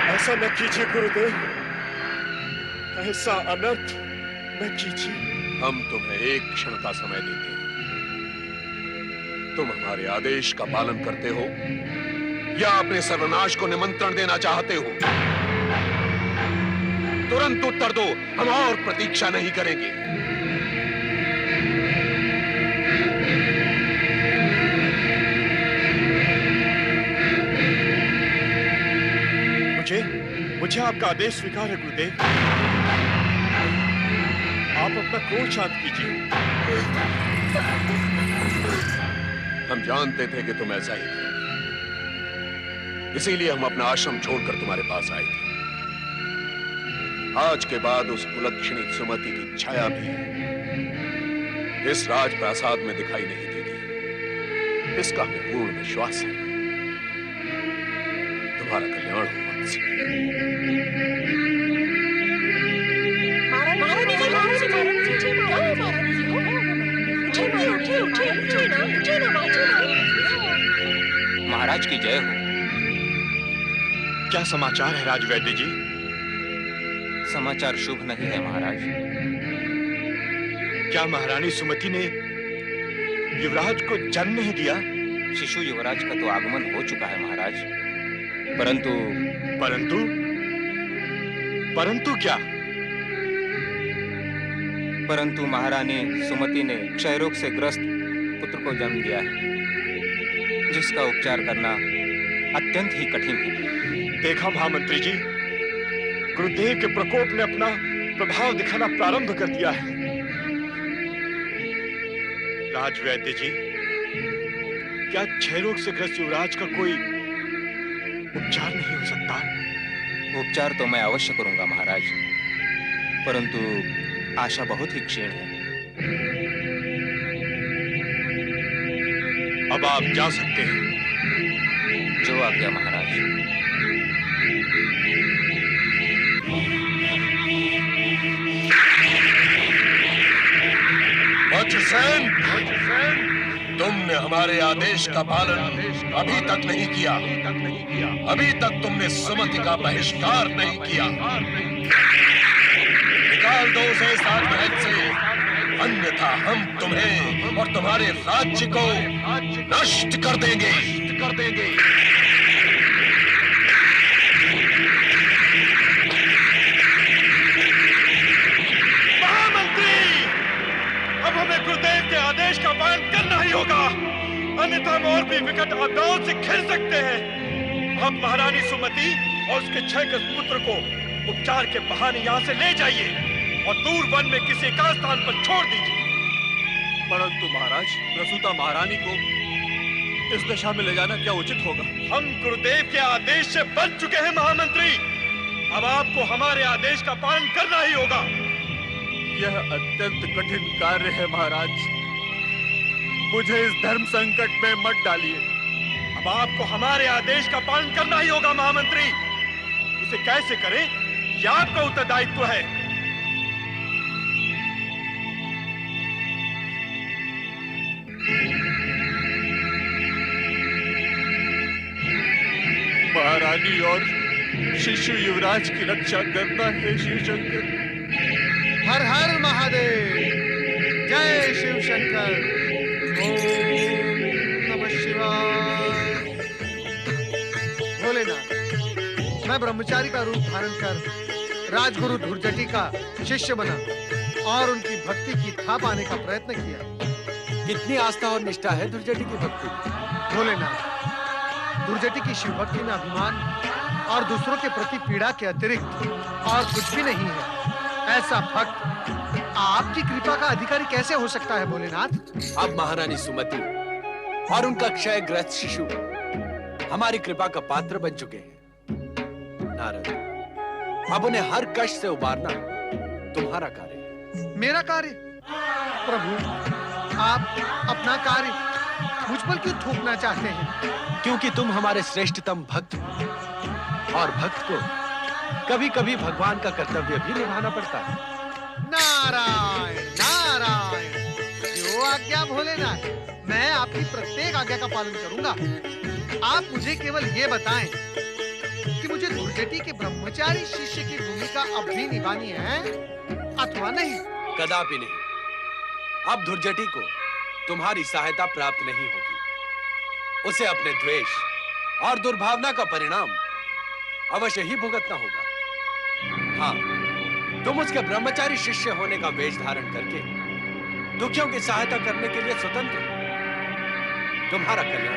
ऐसा न कीजिए गुरुदेव, ऐसा अनर्थ न कीजिए। हम तुम्हें एक क्षण का समय देते हैं। तुम हमारे आदेश का पालन करते हो या अपने सर्वनाश को निमंत्रण देना चाहते हो? तुरंत उत्तर दो, हम और प्रतीक्षा नहीं करेंगे। मुझे आपका आदेश स्वीकार है गुरुदेव। आप अपना क्रोध शांत कीजिए। हम जानते थे कि तुम ऐसा ही करोगे, इसीलिए हम अपना आश्रम छोड़कर तुम्हारे पास आए थे। आज के बाद उस कुलक्षणी सुमति की छाया भी इस राजप्रासाद में दिखाई नहीं देगी, इसका हमें पूर्ण विश्वास है। तुम्हारा कल्याण हो। महाराज की जय हो। क्या समाचार है राजवैद्य जी? समाचार शुभ नहीं है महाराज। क्या महारानी सुमति ने युवराज को जन्म नहीं दिया? शिशु युवराज का तो आगमन हो चुका है महाराज, परंतु परंतु परंतु क्या? परंतु महारानी सुमति ने क्षय रोग से ग्रस्त पुत्र को जन्म दिया है, जिसका उपचार करना अत्यंत ही कठिन है। देखा महामंत्री जी, गुरुदेव के प्रकोप ने अपना प्रभाव दिखाना प्रारंभ कर दिया है। राजवैद्य जी, क्या क्षय रोग से ग्रस्त युवराज का कोई उपचार नहीं हो सकता? उपचार तो मैं अवश्य करूंगा महाराज, परंतु आशा बहुत ही क्षीण है। अब आप जा सकते हैं। जो आज्ञा महाराज। वज्रसेन, तुमने हमारे आदेश का पालन अभी तक नहीं किया। अभी तक तुमने सुमति का बहिष्कार नहीं किया। निकाल दो उसे इस राजमहल से, अन्यथा हम तुम्हें और तुम्हारे राज्य को नष्ट कर देंगे। अब हमें गुरुदेव के आदेश का पालन करना ही होगा, अन्यथा हम और भी विकट आपदाओं से घिर सकते हैं। अब महारानी सुमति और उसके 6 पुत्र को उपचार के बहाने यहाँ से ले जाइए और दूर वन में किसी एकांत स्थान पर छोड़ दीजिए। परंतु महाराज, प्रसूता महारानी को इस दशा में ले जाना क्या उचित होगा? हम गुरुदेव के आदेश से बच चुके हैं महामंत्री। अब आपको हमारे आदेश का पालन करना ही होगा। यह अत्यंत कठिन कार्य है महाराज, मुझे इस धर्म संकट में मत डालिए। अब आपको हमारे आदेश का पालन करना ही होगा महामंत्री। उसे कैसे करें, यह आपका उत्तरदायित्व है। महारानी और शिशु युवराज की रक्षा करना है शिव शंकर। हर हर महादेव, जय शिव शंकर। ओम नमः शिवाय। भोलेनाथ, मैं ब्रह्मचारी का रूप धारण कर राजगुरु धुर्जटी का शिष्य बना और उनकी भक्ति की था पाने का प्रयत्न किया। कितनी आस्था और निष्ठा है धुर्जटी की भक्ति में। भोलेनाथ, धुर्जटी की शिव भक्ति में अभिमान और दूसरों के प्रति पीड़ा के अतिरिक्त और कुछ भी नहीं है। ऐसा भक्त आपकी कृपा का अधिकारी कैसे हो सकता है भोलेनाथ? अब महारानी सुमति और उनका क्षयग्रस्त शिशु हमारी कृपा का पात्र बन चुके हैं। नारद, अब उन्हें हर कष्ट से उबारना तुम्हारा कार्य है। मेरा कार्य? प्रभु, आप अपना कार्य मुझ पर क्यों थोपना चाहते हैं? क्योंकि तुम हमारे श्रेष्ठतम भक्त हो और भक्त को कभी-कभी भगवान का कर्तव्य भी निभाना पड़ता है। नारायण नारायण, जो आज्ञा भोलेनाथ, मैं आपकी प्रत्येक आज्ञा का पालन करूंगा। आप मुझे केवल ये बताएं कि मुझे धुर्जटी के ब्रह्मचारी शिष्य की भूमिका अब भी निभानी है अथवा नहीं? कदापि नहीं। अब धुर्जटी को तुम्हारी सहायता प्राप्त नहीं होगी। उसे अपने द्वेष और दुर्भावना का परिणाम अवश्य ही भुगतना होगा। हाँ, तुम उसके ब्रह्मचारी शिष्य होने का वेश धारण करके दुखियों की सहायता करने के लिए स्वतंत्र हो। तुम्हारा कल्याण